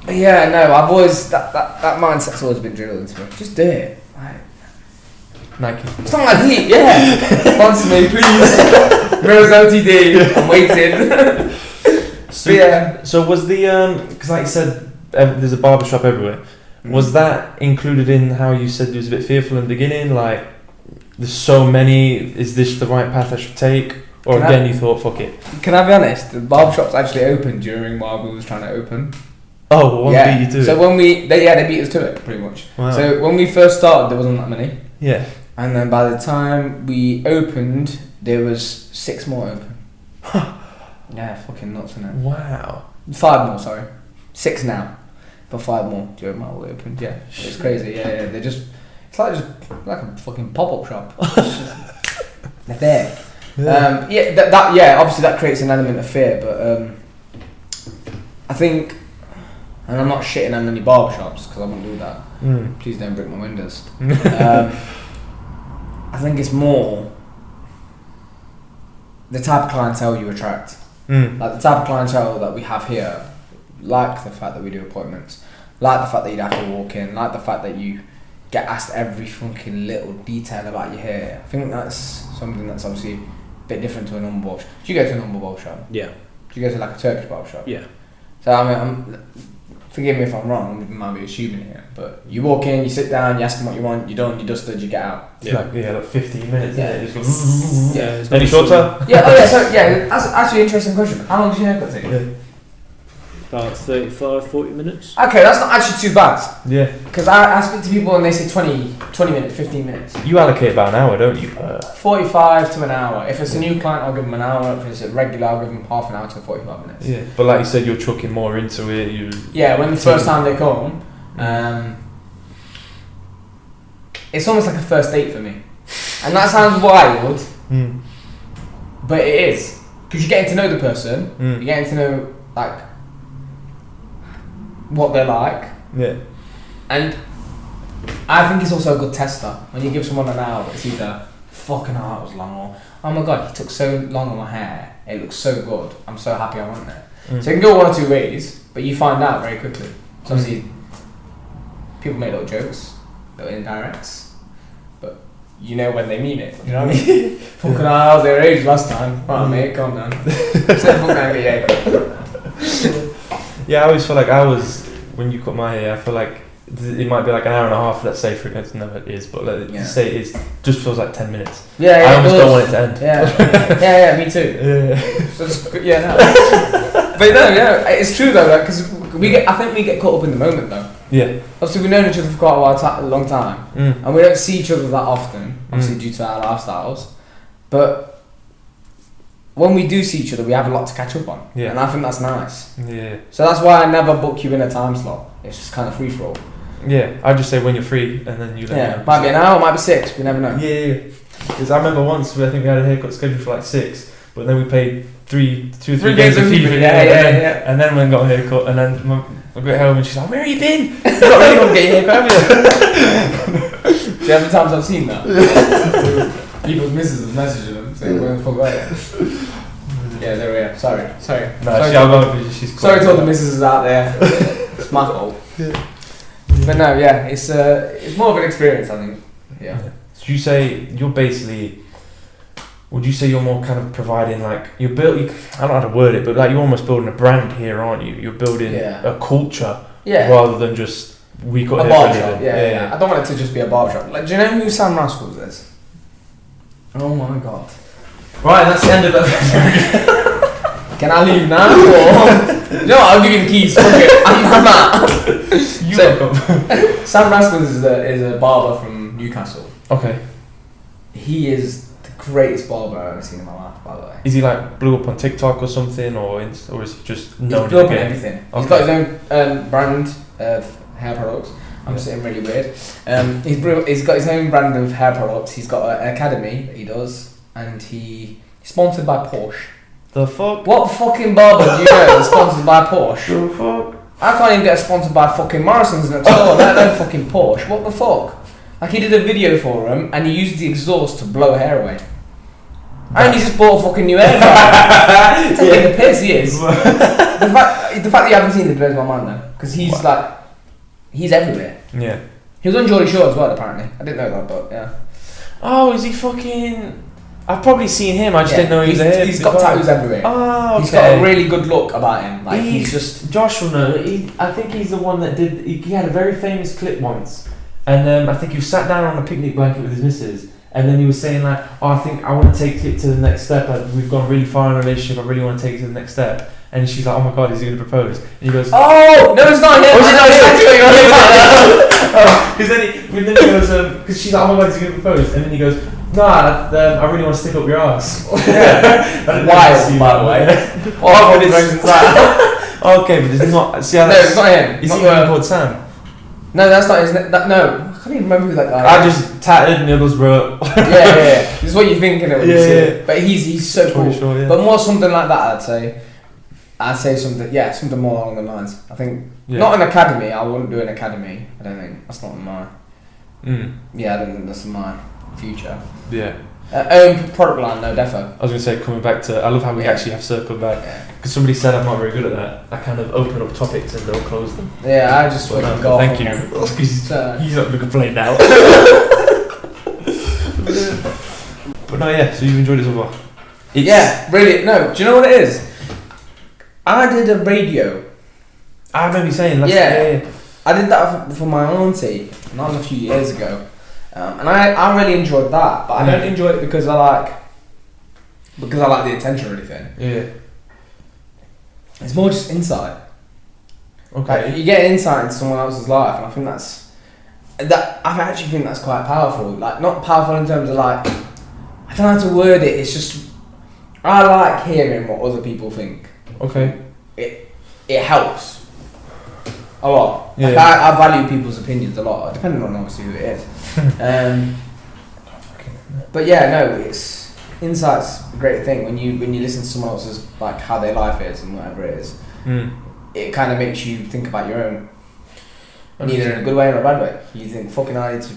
Yeah, no, I've always that mindset's always been drilled into me. Just do it. Like, Nike. It's not like deep, yeah. Sponsor me, please. Rose OTD. I'm waiting. So was the because like you said, there's a barbershop everywhere. Was that included in how you said you was a bit fearful in the beginning? Like, there's so many. Is this the right path I should take? Or you thought, fuck it. Can I be honest? The barbershop's actually opened during while we was trying to open. Oh, well, beat you to it. So when they beat us to it pretty much. Wow. So when we first started, there wasn't that many. Yeah. And then by the time we opened, there was 6 more open. Yeah, fucking nuts, isn't it? Wow. 5 more, sorry. 6 now, but 5 more during while we opened. Yeah, it's crazy. Yeah. They're just like a fucking pop-up shop. They're there. Yeah. Obviously that creates an element of fear, but I think. And I'm not shitting on any barbershops because I wouldn't do that. Please don't break my windows. I think it's more the type of clientele you attract. Like the type of clientele that we have here, like the fact that we do appointments, like the fact that you'd have to walk in, like the fact that you get asked every fucking little detail about your hair. I think that's something that's obviously bit different to a normal barber shop. Do you go to a normal barber shop? Yeah. Do you go to like a Turkish barber shop? Yeah. So forgive me if I'm wrong, I might be assuming here, but you walk in, you sit down, you ask them what you want, you're done, you're dusted, you get out. Yeah. Like 15 minutes. Yeah. It just Yeah. It's any not shorter? Yeah, that's actually an interesting question. How long does your haircut take? Yeah. About 35, 40 minutes. Okay, that's not actually too bad. Yeah. Because I speak to people and they say 20 minutes, 15 minutes. You allocate about an hour, don't you? 45 to an hour. If it's a new client, I'll give them an hour. If it's a regular, I'll give them half an hour to 45 minutes. Yeah. But like you said, you're chucking more into it. When the first time they come, it's almost like a first date for me. And that sounds wild, but it is. Because you're getting to know the person, you're getting to know, like, what they're like. Yeah. And I think it's also a good tester. When you give someone an hour, it's either fucking hell, that was long, or oh my god, he took so long on my hair, it looks so good, I'm so happy I went there. So it can go one or two ways, but you find out very quickly. So obviously, people make little jokes, little indirects, but you know when they mean it. You know what I mean? Fucking hell, I was their age last time. Right, mate, calm down. Yeah, I always feel like when you cut my hair, I feel like it might be like an hour and a half, let's say, for it. No, it is, but let's say it is, just feels like 10 minutes. Yeah, I almost don't want it to end. Yeah, me too. So but it's true though, because I think we get caught up in the moment though. Yeah. Obviously, we've known each other for quite a long time, and we don't see each other that often, obviously due to our lifestyles. But when we do see each other, we have a lot to catch up on, and I think that's nice. Yeah. So that's why I never book you in a time slot. It's just kind of free for all. Yeah, I just say when you're free, and then you let me know. Might be an hour, might be 6. We never know. Yeah. Because I remember once, I think we had a haircut scheduled for like 6, but then we paid 2 or 3 games of FIFA. Yeah. And then we got a haircut, and then I got home and she's like, "Where have you been? You're not really going to get your haircut, have you?" See how many times I've seen that? People's missus have messaging them saying, "Where the fuck are you?" Yeah, there we are. Sorry. No, she's cool. Sorry to all the missuses out there. It's my fault. Yeah. But no, it's more of an experience, I think. Yeah. So you say would you say you're more kind of providing, like, I don't know how to word it, but like you're almost building a brand here, aren't you? You're building a culture rather than just we got a barbershop. Yeah. I don't want it to just be a barbershop. Like, do you know who Sam Rascals is? Oh my god. Right, that's the end of that. Can I leave now? Or no, I'll give you the keys. Fuck it. I'm out. Sam Rascals is a barber from Newcastle. Okay. He is the greatest barber I've ever seen in my life, by the way. Is he like blew up on TikTok or something, or is he just known? He's blew up on everything. Okay. He's got his own brand of hair products. I'm sitting really weird. He's got his own brand of hair products. He's got an academy that he does, and he's sponsored by Porsche. The fuck? What fucking barber do you know that's sponsored by Porsche? The fuck? I can't even get sponsored by fucking Morrison's next door, let alone fucking Porsche. What the fuck? Like, he did a video for him and he used the exhaust to blow hair away. And he just bought a fucking new hair dryer. Taking the piss, he is. the fact that you haven't seen it blows my mind though. Because he's everywhere. Yeah. He was on Geordie Shore as well, apparently. I didn't know that, but yeah. Oh, is he fucking... I've probably seen him, I just didn't know he was a hair. He's got tattoos everywhere. Oh, okay. He's got a really good look about him. Like, he's just... Josh will know. I think he's the one that did... He had a very famous clip once. And I think he sat down on a picnic blanket with his missus. And then he was saying like, "Oh, I think I want to take it to the next step. We've gone really far in a relationship. I really want to take it to the next step." And she's like, "Oh my god, is he going to propose?" And he goes, "Oh, no, it's not him." Oh, is it not him? Because then he goes, because she's like, "Oh my god, is he going to propose?" And then he goes, "Nah, I really want to stick up your ass." Wild, by the way. Okay, but it's not. See how no, it's not him. Is he even called Sam? No, that's not his name. No. I can't even remember who that guy is. I just tattered Middlesbrough. yeah. This is what you're thinking of when you see it. But he's so cool. Sure, yeah. But more something like that, I'd say something more along the lines. I think, not an academy, I wouldn't do an academy. I don't think. That's not my... Yeah, I don't think that's my future. Yeah. Own product line, no, defo. I was going to say, coming back to... I love how we actually have circled back. Because somebody said I'm not very good at that. I kind of open up topics and don't close them. Yeah, I just fucking go. Thank you. Because he's not going to complain now. But no, yeah, so you've enjoyed it so far? Really. No, do you know what it is? I did a radio. I remember you saying that. Yeah. I did that for my auntie, and that was a few years ago. And I really enjoyed that, but I don't enjoy it because I like the attention or anything. Yeah. It's more just insight. Okay. Like, you get insight into someone else's life, and I think I actually think that's quite powerful. Like, not powerful in terms of like, I don't know how to word it. It's just I like hearing what other people think. Okay. It helps a lot. Yeah. Like, I value people's opinions a lot, depending on obviously who it is. But yeah, no, it's insight's a great thing when you listen to someone else's like how their life is and whatever it is. It kind of makes you think about your own, neither in a good way or a bad way. You think fucking I need to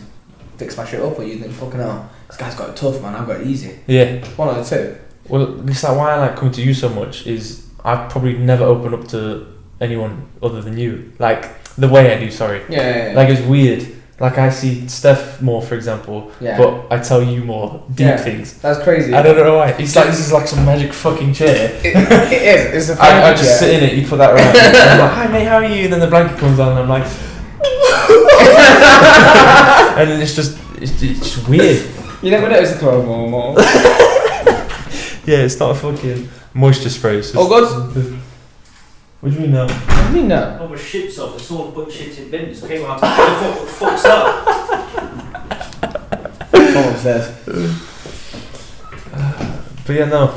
fix my shit up, or you think fucking hell, this guy's got it tough, man, I've got it easy. Yeah. One of the two. Well, it's like why I like coming to you so much is I've probably never opened up to anyone other than you. Like the way I do. Sorry. Yeah. Like it's weird. Like I see Steph more, for example, but I tell you more deep things. That's crazy. I don't know why. It's like this is like some magic fucking chair. It is. It's a I just sit in it. You put that around. I'm like, hi mate, how are you? And then the blanket comes on, and I'm like, and then it's just weird. You never notice the chloroform more. Yeah, it's not a fucking moisture spray. It's just, oh god. What do you mean no? What do you mean no? I was shits off. I saw put shit in bins. Came out. What the fuck's that? Someone says. But yeah, no.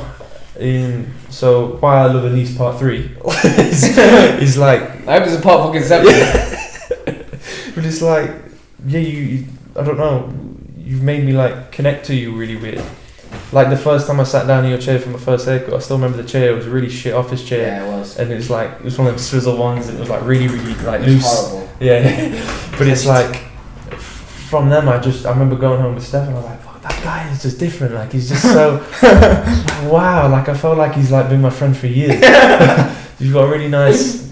So why I love Elise Part 3 is like. I hope it's a part fucking 7. But it's like, yeah, you I don't know. You've made me like connect to you really weird. Like the first time I sat down in your chair for my first haircut, I still remember the chair. It was a really shit office chair. Yeah, it was. And it was one of them swizzle ones. And it was like really like It was loose. horrible. Yeah. But it's like from them, I remember going home with Steph and I was like, fuck, that guy is just different. Like he's just so like, wow. Like I felt like he's like been my friend for years. You've got a really nice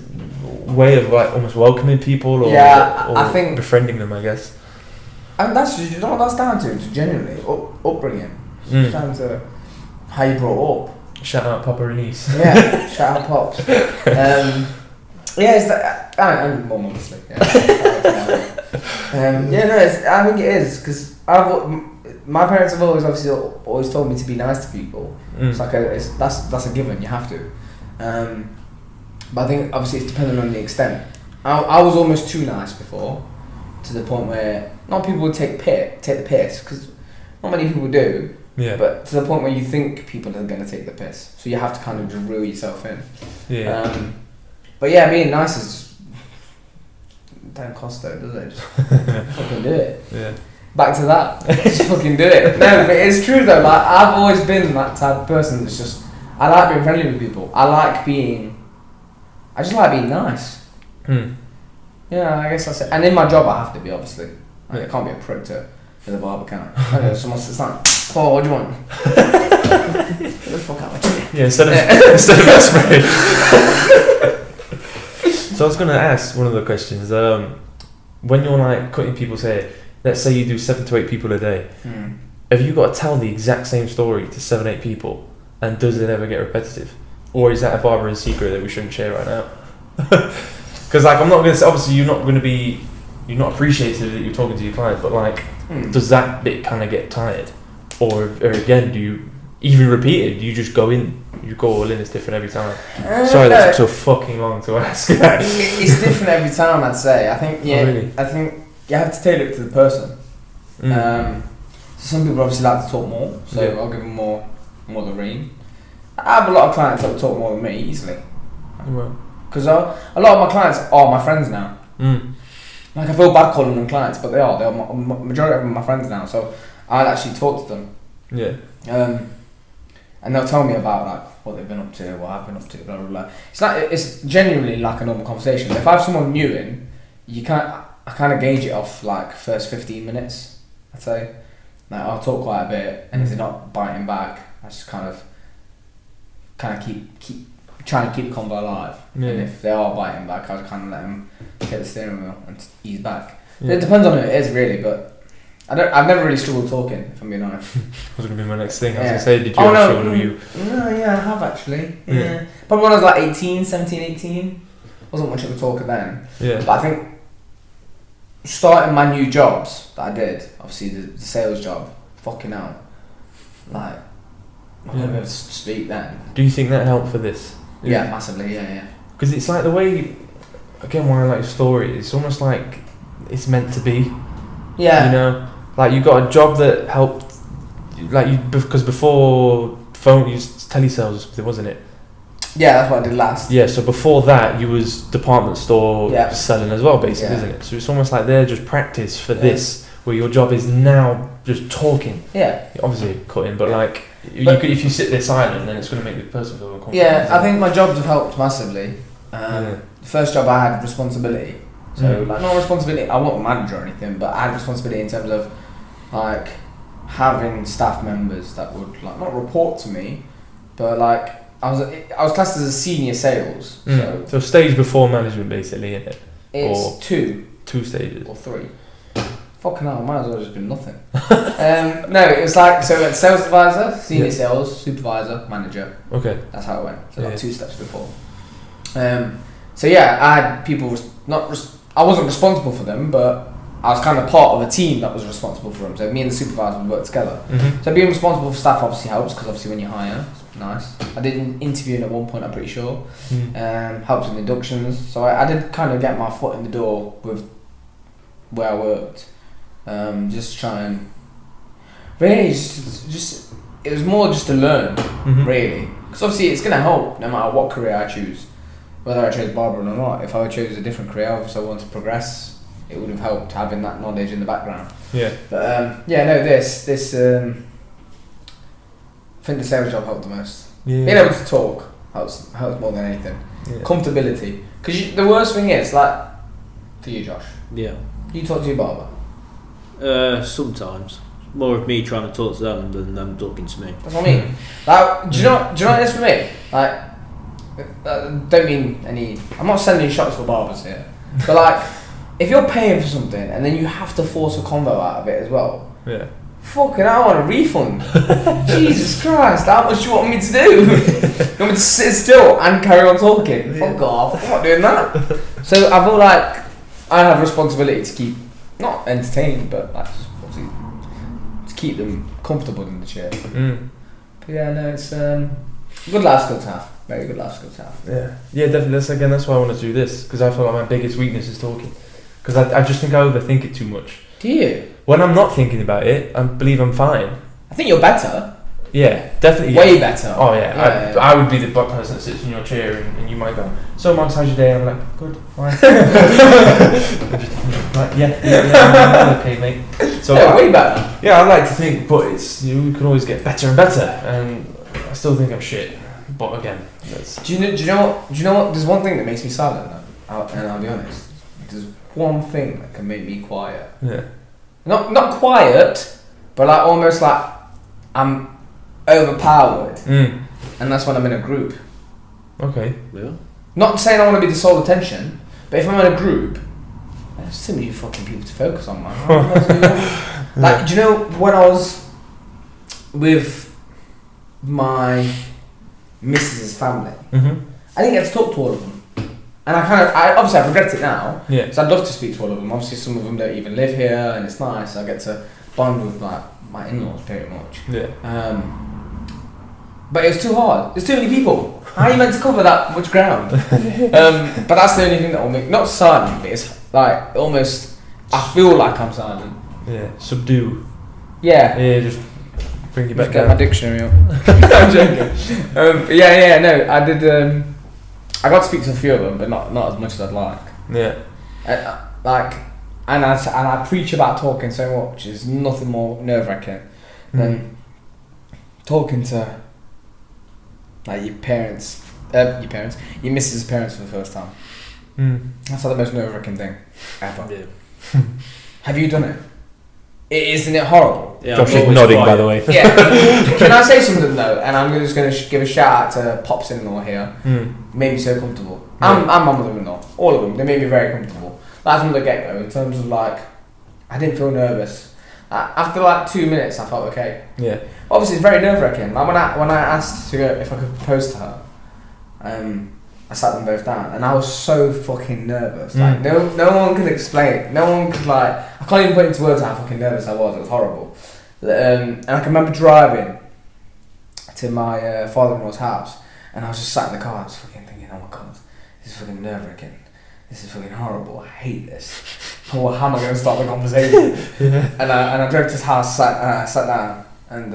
way of like almost welcoming people or I think befriending them, I guess. And that's you know what that's down to genuinely upbringing. It's down to how you brought up. Shout out Papa and Niece. Yeah, shout out Pops. It's that, and Mum obviously. Yeah, I think it is because my parents have always told me to be nice to people. It's like that's a given. You have to. But I think obviously it's dependent on the extent. I was almost too nice before, to the point where not people would take the piss because not many people do. Yeah. But to the point where you think people are going to take the piss, so you have to kind of just reel yourself in. Yeah. But yeah, being nice is don't cost though, does it? Just fucking do it. Yeah. Back to that. Just fucking do it. No, but it's true though. Like I've always been that type of person that's just I like being friendly with people. I just like being nice. Yeah, I guess that's it. And in my job, I have to be obviously. Like, I can't be a prick to the barber, can I? Someone sits down. Oh, what do you want? Get the fuck out of my chair. Yeah, instead of that spray. So I was gonna ask one of the questions. When you're like cutting people's hair, let's say you do 7 to 8 people a day. Have you got to tell the exact same story to 7, 8 people? And does it ever get repetitive? Or is that a barbering secret that we shouldn't share right now? Because like I'm not gonna say, obviously you're not appreciative that you're talking to your clients, but like does that bit kind of get tired, or again do you even repeat it? Do you just go all in? It's different every time. Sorry that took so fucking long to ask. It's different every time, I'd say. I think really? I think you have to tailor it to the person. So some people obviously like to talk more, so I'll give them more the rein. I have a lot of clients that will talk more than me easily. Because a lot of my clients are my friends now. Like I feel bad calling them clients, but they are. They're majority of them are my friends now. So I'll actually talk to them. Yeah. And they'll tell me about like what they've been up to, what I've been up to, blah blah blah. It's genuinely like a normal conversation. If I have someone new in, I kind of gauge it off like first 15 minutes. I'd say. Like I'll talk quite a bit, and if they're not biting back, I just kind of keep trying to keep the convo alive. Yeah. And if they are biting back, I'll kind of let them take the steering wheel and ease back. Yeah. It depends on who it is really, but I've never really struggled talking, if I'm being honest. Was going to be my next thing. I was Yeah. going to say, did you Oh, ever no, struggle with you? No, yeah, I have actually. Yeah. Yeah. Probably when I was like 17, 18. Wasn't much of a talker then. Yeah. But I think starting my new jobs that I did, obviously the sales job, fucking hell. Like, I'm not going to be able to speak then. Do you think that helped for this? Yeah, massively, yeah. Because it's like the way, again, why I like your story, it's almost like it's meant to be. Yeah. You know? Like, you got a job that helped, like, because before phone, you used telesales, wasn't it? Yeah, that's what I did last. Yeah, so before that, you was department store selling as well, basically, Yeah. isn't it? So it's almost like they're just practice for this, where your job is now just talking. Yeah. Obviously, cutting, but like, if you sit there silent, then it's going to make the person feel uncomfortable. Yeah, I think my jobs have helped massively. The first job I had responsibility. So, like, not responsibility, I wasn't a manager or anything, but I had responsibility in terms of, like, having staff members that would, like, not report to me, but, like, I was classed as a senior sales. So stage before management, basically, isn't it? It's or 2 stages. or 3. Fucking hell, I might as well just been nothing. No, it was like, so it's sales advisor, senior sales, supervisor, manager. Okay. That's how it went. So like 2 steps before. So yeah, I had people, I wasn't responsible for them, but I was kind of part of a team that was responsible for them. So me and the supervisor would work together. Mm-hmm. So being responsible for staff obviously helps, because obviously when you hire, it's nice. I did an interviewing at one point, I'm pretty sure. Helps with inductions. So I did kind of get my foot in the door with where I worked. Just try and really just it was more just to learn, really, because obviously it's gonna help no matter what career I choose, whether I chose barbering or not. If I chose a different career, obviously I want to progress, it would have helped having that knowledge in the background. Yeah. But this I think the sales job helped the most. Yeah. Being able to talk helps more than anything. Yeah. Comfortability, because the worst thing is, like, for you, Josh, Yeah. you talk to your barber. Sometimes. More of me trying to talk to them than them talking to me. That's what I mean. Like, do you know what it is for me? Like, don't mean any. I'm not sending shots for barbers here, but like, if you're paying for something and then you have to force a convo out of it as well. Yeah. Fucking, I want a refund. Jesus Christ, how much do you want me to do? You want me to sit still and carry on talking? Fuck off, I'm not doing that. So I feel like I have a responsibility to keep, not entertaining, but like, obviously, to keep them comfortable in the chair. But yeah, no, it's good life skill to have. Very good life skill to have. Yeah, definitely. That's why I want to do this, because I feel like my biggest weakness is talking. Because I just think I overthink it too much. Do you? When I'm not thinking about it, I believe I'm fine. I think you're better. Yeah, definitely. Way better. Oh yeah, I would be the person that sits in your chair and you might go, so Mark, how's your day? I'm like, good, fine. Like, yeah, okay, mate. So way better. Yeah, I like to think, but it's you can always get better and better, and I still think I'm shit. But again, do you know what? There's one thing that makes me silent, and I'll be honest. There's one thing that can make me quiet. Yeah. Not quiet, but like almost like I'm overpowered, and that's when I'm in a group. Okay. Yeah. Not saying I want to be the sole attention, but if I'm in a group, there's too many fucking people to focus on, man. Like, do you know when I was with my missus's family, I didn't get to talk to all of them. And I obviously I regret it now. Yeah. So I'd love to speak to all of them. Obviously some of them don't even live here, and it's nice. I get to bond with like my in-laws pretty much. Yeah. But it was too hard. There's too many people. How are you meant to cover that much ground? But that's the only thing that will make not silent, but it's like almost. I feel like I'm silent. Yeah. Subdue. Yeah. Yeah. Just bring you back Get down. my dictionary up. I'm joking. No, I did. I got to speak to a few of them, but not as much as I'd like. Yeah. And I preach about talking so much. There's nothing more nerve-wracking than talking to like your missus' parents for the first time. That's like the most nerve-wracking thing ever. Yeah. Have you done it? Isn't it horrible? Yeah, Josh is nodding, by the way. Yeah. Can I say something though? And I'm just going to give a shout out to Pop's in-law here. Made me so comfortable. And my mother-in-law. All of them. They made me very comfortable. Like from the get-go, in terms of like, I didn't feel nervous. After like 2 minutes, I felt okay. Yeah. Obviously, it's very nerve-wracking. Like when I asked to go if I could propose to her, I sat them both down, and I was so fucking nervous. Like no one could explain. No one could like. I can't even put into words how fucking nervous I was. It was horrible. And I can remember driving to my father-in-law's house, and I was just sat in the car. I was fucking thinking, oh my god, this is fucking nerve-wracking. This is fucking horrible. I hate this. How am I going to start the conversation? And I drove to his house, sat down, and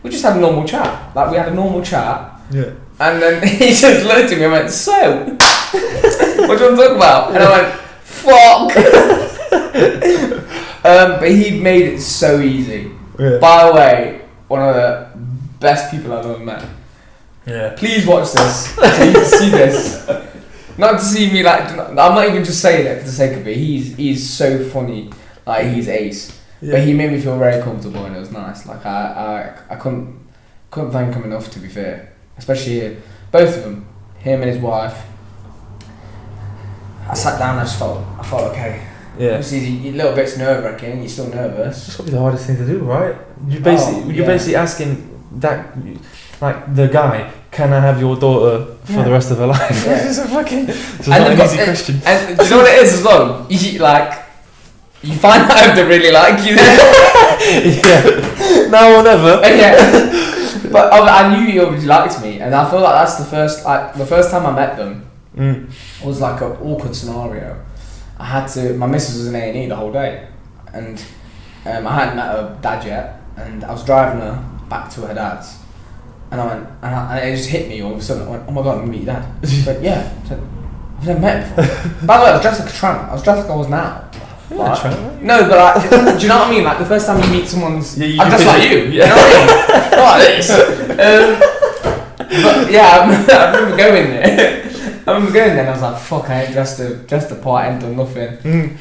we just had a normal chat. Like we had a normal chat. Yeah. And then he just looked at me and went, so, what do you want to talk about? And I went, fuck. But he made it so easy. Yeah. By the way, one of the best people I've ever met. Yeah. Please watch this so you can see this. Not to see me like, I'm not even just saying it for the sake of it. He's so funny. Like he's ace. Yeah. But he made me feel very comfortable and it was nice. Like I couldn't thank him enough, to be fair. Especially both of them, him and his wife. I sat down. I felt okay. Yeah. Obviously, a little bit's nerve-wracking. You're still nervous. It's probably the hardest thing to do, right? You're basically asking that, like the guy, can I have your daughter for the rest of her life? Yeah. It's not an easy question. And do you know what it is as well? You find out if they really like you. Yeah. Now or never. Yeah. But I knew he already liked me, and I feel like that's the first time I met them was like an awkward scenario. I had to. My missus was in A&E the whole day, and I hadn't met her dad yet, and I was driving her back to her dad's, and I went, and it just hit me all of a sudden. I went, oh my god, I'm gonna meet your dad. She went, yeah. I said, I've never met him before. By the way, I was dressed like a tramp. I was dressed like I was now. Like, no, but like, do you know what I mean? Like the first time you meet someone's, I'm just like you. You know what I mean? Not like this. But yeah, I remember going there. And I was like, fuck, I ain't dressed the part, I ain't done nothing.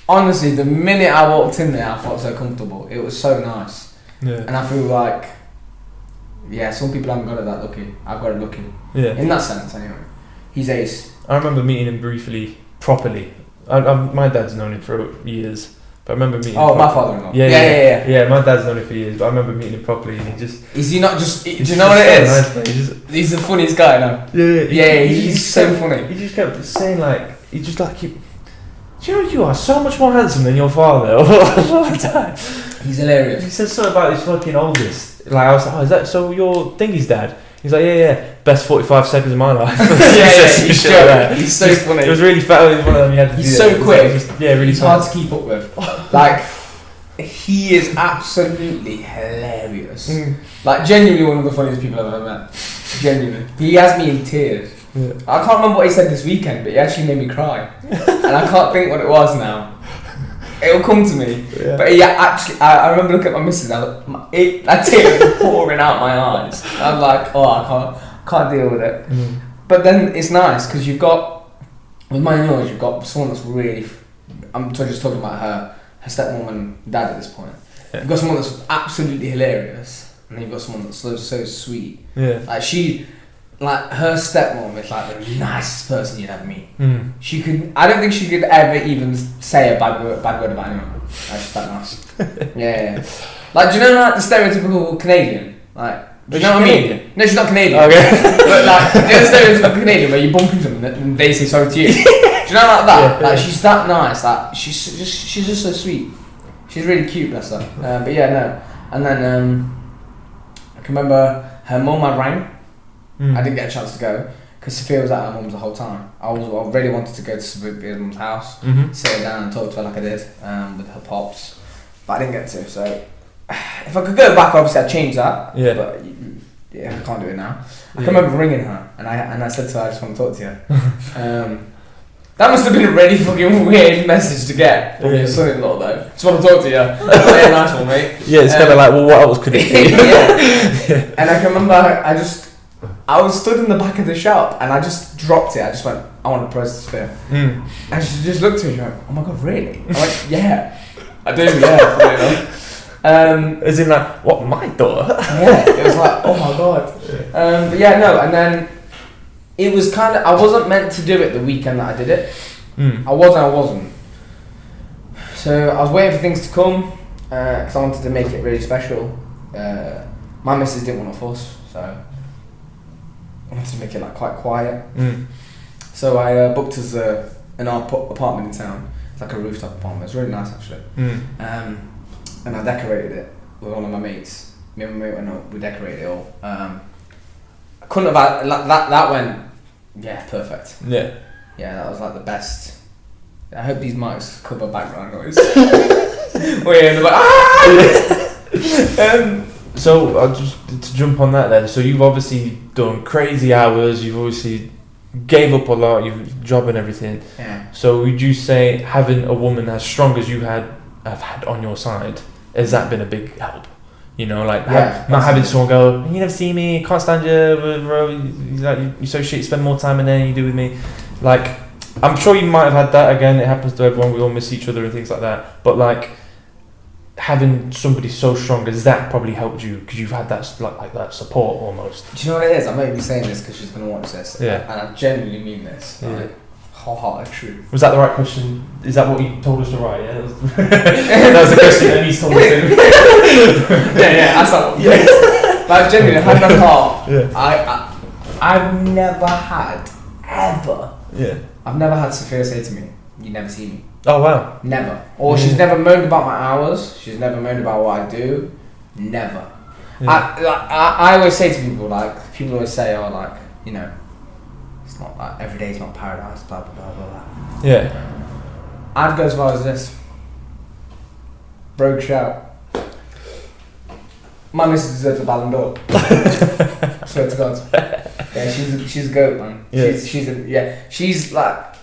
Honestly, the minute I walked in there, I felt so comfortable. It was so nice. Yeah. And I feel like, yeah, some people haven't got it that lucky. I've got it lucky. Yeah. In that sense, anyway. He's ace. I remember meeting him briefly, properly. My dad's known him for years, but I remember meeting him. Oh, my father-in-law. Yeah, my dad's known him for years, but I remember meeting him properly and he just... Is he not just... Do you know what it is? He's the funniest guy now. Yeah, he's so funny. He just kept saying like... He just like... Do you know you are so much more handsome than your father all the time? He's hilarious. He said something about his fucking oldest. Like I was like, oh, is that so your thingy's dad? He's like, yeah, best 45 seconds of my life. He's so funny. It was really fat. It was one of them. He had to He's so quick. Really. He's hard to keep up with. Like, he is absolutely hilarious. Like, genuinely one of the funniest people I've ever met. Genuinely, he has me in tears. Yeah. I can't remember what he said this weekend, but he actually made me cry, and I can't think what it was now. It'll come to me. Yeah. But yeah, actually, I remember looking at my missus. That tear was pouring out my eyes. I'm like, oh, I can't deal with it. But then it's nice because you've got, with my in-laws, you've got someone that's really. I'm just talking about her stepmom and dad at this point. Yeah. You've got someone that's absolutely hilarious, and then you've got someone that's so sweet. Yeah. Like her stepmom is like the nicest person you'd ever meet. She could. I don't think she could ever even say a bad word about anyone. Like, she's that nice. Yeah. Like, do you know like the stereotypical Canadian? Like, do you know what I mean? No, she's not Canadian. Okay. But like, the stereotypical Canadian where you bump into them and they say sorry to you. Do you know like that? Yeah, like, she's that nice. Like, she's just so sweet. She's really cute, bless her. But yeah, no. And then I can remember her mum. I rang. I didn't get a chance to go because Sophia was at her mum's the whole time. I really wanted to go to Sophia's mum's house, sit her down and talk to her like I did with her pops, but I didn't get to. So if I could go back, obviously I'd change that. Yeah. But yeah, I can't do it now. I can remember ringing her and I said to her, I just want to talk to you. That must have been a really fucking weird message to get from your son-in-law though. Just want to talk to you. Yeah, nice one, mate. Yeah, it's kind of like, well, what else could it be? Yeah. And I can remember I was stood in the back of the shop and I just dropped it. I just went, I want to propose to Sophia. And she just looked at me and she went, oh my god, really? I'm like, yeah. I do, yeah, funny enough. As in like, what, my daughter? Yeah, it was like, oh my god. But yeah, no, and then it was kind of, I wasn't meant to do it the weekend that I did it. I wasn't. So I was waiting for things to come because I wanted to make it really special. My missus didn't want to fuss, so I wanted to make it like quite quiet. So I booked us an apartment in town. It's like a rooftop apartment. It's really nice actually. And I decorated it with one of my mates. Me and my mate went up, we decorated it all. I couldn't have had, that went, yeah, perfect. Yeah. Yeah, that was like the best. I hope these mics cover background noise. We're in the So just to jump on that then, so you've obviously done crazy hours, you've obviously gave up a lot, you've job and everything. Yeah. So would you say having a woman as strong as you have had on your side, has that been a big help? You know, like not having someone go, you never see me, can't stand you, bro, you're so shit, you spend more time in there than you do with me. Like, I'm sure you might have had that again, it happens to everyone, we all miss each other and things like that. But like, having somebody so strong as that probably helped you because you've had that like that support almost. Do you know what it is? I might be saying this because she's going to watch this. Yeah. And I genuinely mean this. Yeah. Like, wholehearted true. Was that the right question? Is that what you told us to write? Yeah, that was the question that he's told us to. yeah, that's not. Yeah. But genuinely, hand on heart. Yeah. I've never had ever. Yeah. I've never had Sophia say to me, "You never see me." Oh wow. Never. Or she's never moaned about my hours. She's never moaned about what I do. Never. Yeah. I always say to people, like, people always say, oh, like, you know, it's not like every day's not paradise, blah blah blah blah blah. Yeah. I'd go as far as this. Broke shout. My missus deserves a Ballon d'Or. I swear to God. Yeah, she's a goat, man. Yeah. She's like,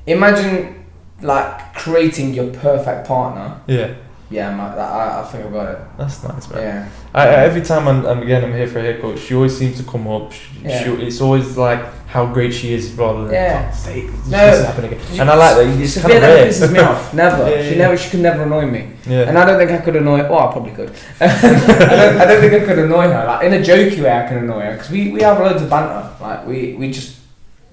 imagine like creating your perfect partner. Yeah. Yeah, I think I've got it. That's nice, man. Yeah. Every time I'm here for a haircut, she always seems to come up. It's always like how great she is rather than fuck's sake, this is happening again. And I like that. It's kind of rare. Pisses me off. Never. She could never annoy me. Yeah. And I don't think I could annoy. Oh, I probably could. I don't think I could annoy her. Like in a jokey way, I can annoy her because we have loads of banter. Like we just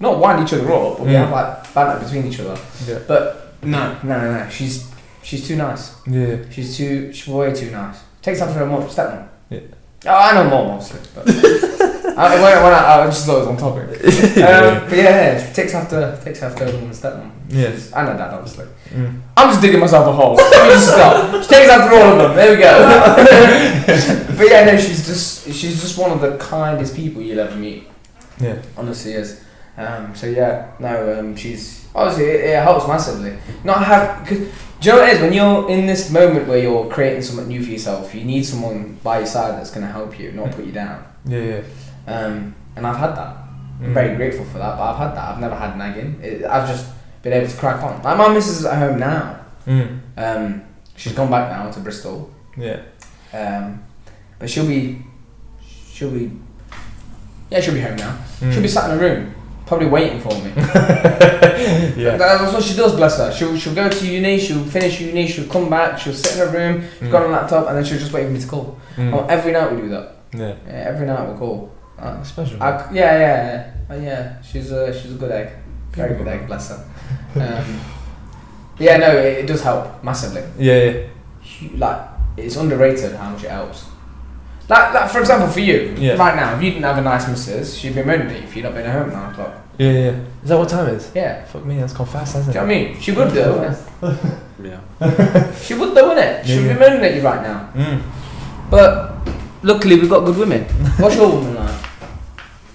not wind each other up, but we have like banter between each other. Yeah. But no. She's too nice. Yeah. She's way too nice. Takes after her mum, stepmom. Yeah. Oh, I know mum obviously, but I just thought it was on topic. But yeah, she takes after her mum and stepmom. Yes. And her dad, obviously. I'm just digging myself a hole. Let me just stop. She takes after all of them. There we go. But yeah, no, she's just one of the kindest people you'll ever meet. Yeah. Honestly is. So yeah, no, she's obviously it helps massively. Because do you know what it is, when you're in this moment where you're creating something new for yourself, you need someone by your side that's going to help you, not put you down. Yeah. And I've had that. I'm very grateful for that, but I've had that. I've never had nagging. I've just been able to crack on. Like my missus is at home now. She's gone back now to Bristol. Yeah. But she'll be home now. She'll be sat in her room, probably waiting for me. Yeah. That's what she does, bless her. She'll go to uni, she'll finish uni, she'll come back, she'll sit in her room, go on her laptop, and then she'll just wait for me to call. Every night we do that. Yeah. Every night we'll call. Special. Yeah. She's a good egg. Very good egg, bless her. Yeah, no, it does help massively. Yeah. Like, it's underrated how much it helps. Like for example, for you, right now, if you didn't have a nice missus, she'd be moaning at you if you'd not been at home at 9 o'clock. Yeah. Is that what time it is? Yeah. Fuck me, that's gone fast, hasn't it? Do you know what I mean? She would do, wouldn't it? Yeah. She would though, wouldn't it? She'd be moaning at you right now. But luckily we've got good women. What's your woman like?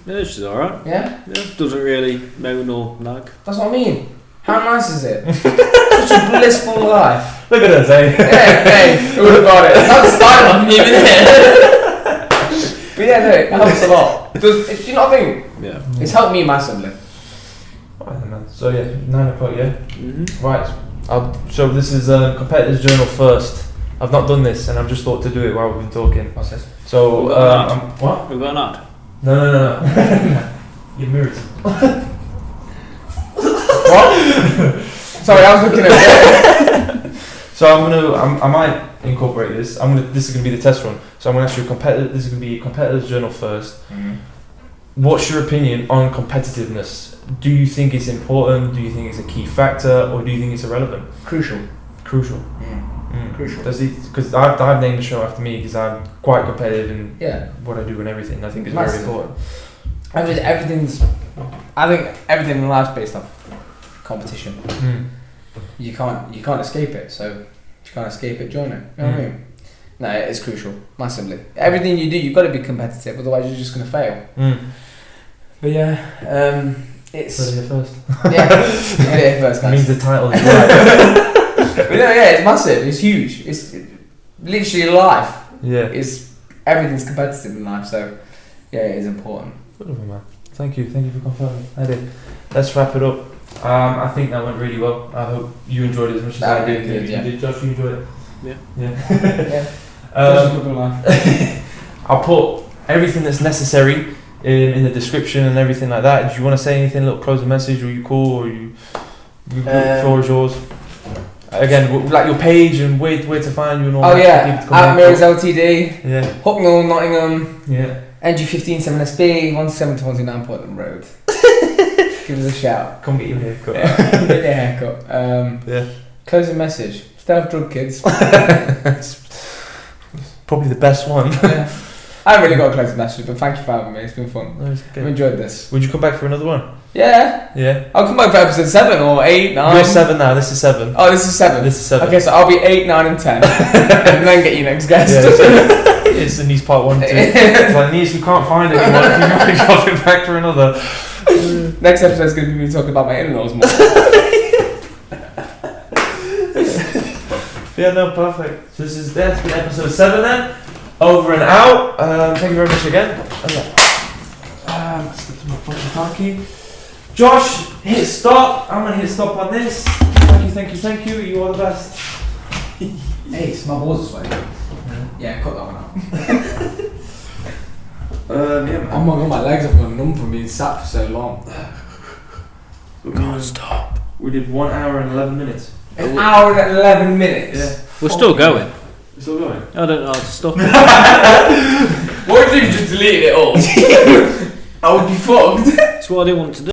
Yeah, she's alright. Yeah? Doesn't really moan or nag. That's what I mean. How nice is it? Such a blissful life. Look at us, eh? Hey, who would have got it? That's style on even here. But yeah, no, it helps a lot. Do you know what I mean? Yeah. It's helped me massively. Right, man. So yeah, 9 o'clock, yeah? Right. So this is Competitors Journal first. I've not done this and I've just thought to do it while we've been talking. What's this? So, what? We've got an ad. No. You're mirrored. What? Sorry, I was looking at it. So I might incorporate this. This is gonna be the test run. So I'm gonna ask you this is gonna be Competitors Journal first. What's your opinion on competitiveness? Do you think it's important? Do you think it's a key factor, or do you think it's irrelevant? Crucial. Crucial. Does he? Because I've named the show after me because I'm quite competitive in Yeah. what I do and everything. I think it's Massive. very important. I think everything in life's based off competition. You can't escape it. So if you can't escape it, join it. You know what I mean? No, it's crucial, massively. Everything you do, you've got to be competitive. Otherwise, you're just gonna fail. But yeah, it's Heard it here first. yeah. You heard it here first, It guys. means the title is right. But no, yeah, it's massive. It's huge. It's literally life. Yeah. Everything's competitive in life. So yeah, it is important. Wonderful, man. Thank you for confirming. I did. Let's wrap it up. I think that went really well. I hope you enjoyed it as much as I did. Good, yeah. You did, Josh. You enjoyed it. Yeah. Yeah. I'll put everything that's necessary in the description and everything like that. Do you want to say anything? A little closing message? Or you cool? Or you the floor is yours. Again, like your page and where to find you and all that. Oh yeah, at Mirrors Ltd. Yeah. Hucknall, Nottingham. Yeah. NG15 7SB 17129 Portland Road. Give us a shout. Come get your haircut. Yeah, get your haircut. Yeah. Closing message. Stay off drug kids. It's probably the best one. Yeah. I haven't really got a closing message, but thank you for having me. It's been fun. No, it's okay. I've enjoyed this. Would you come back for another one? Yeah. Yeah. I'll come back for episode 7 or 8, 9. You're 7 now. This is 7. Oh, this is 7. This is 7. Okay, so I'll be 8, 9 and 10. And then get your next guest. Yeah, it's in these part 1 too. It's like, Niece, we can't find anyone. Can you drop it back for another? Next episode's going to be me talking about my in-laws more. Yeah, no, perfect. So that's been episode 7 then. Over and out. Thank you very much again. Stick to my fucking talkie. Josh, hit stop. I'm gonna hit stop on this. Thank you. You are the best. Hey, my balls are sweating. Yeah, cut that one out. Yeah, man. Oh my god, my legs have gone numb from being sat for so long. We can't stop. We did 1 hour and 11 minutes. An hour and 11 minutes? Yeah. We're still going. We're still going? I don't know how to stop it. What if you just deleted it all? I would be fucked. That's what I didn't want to do.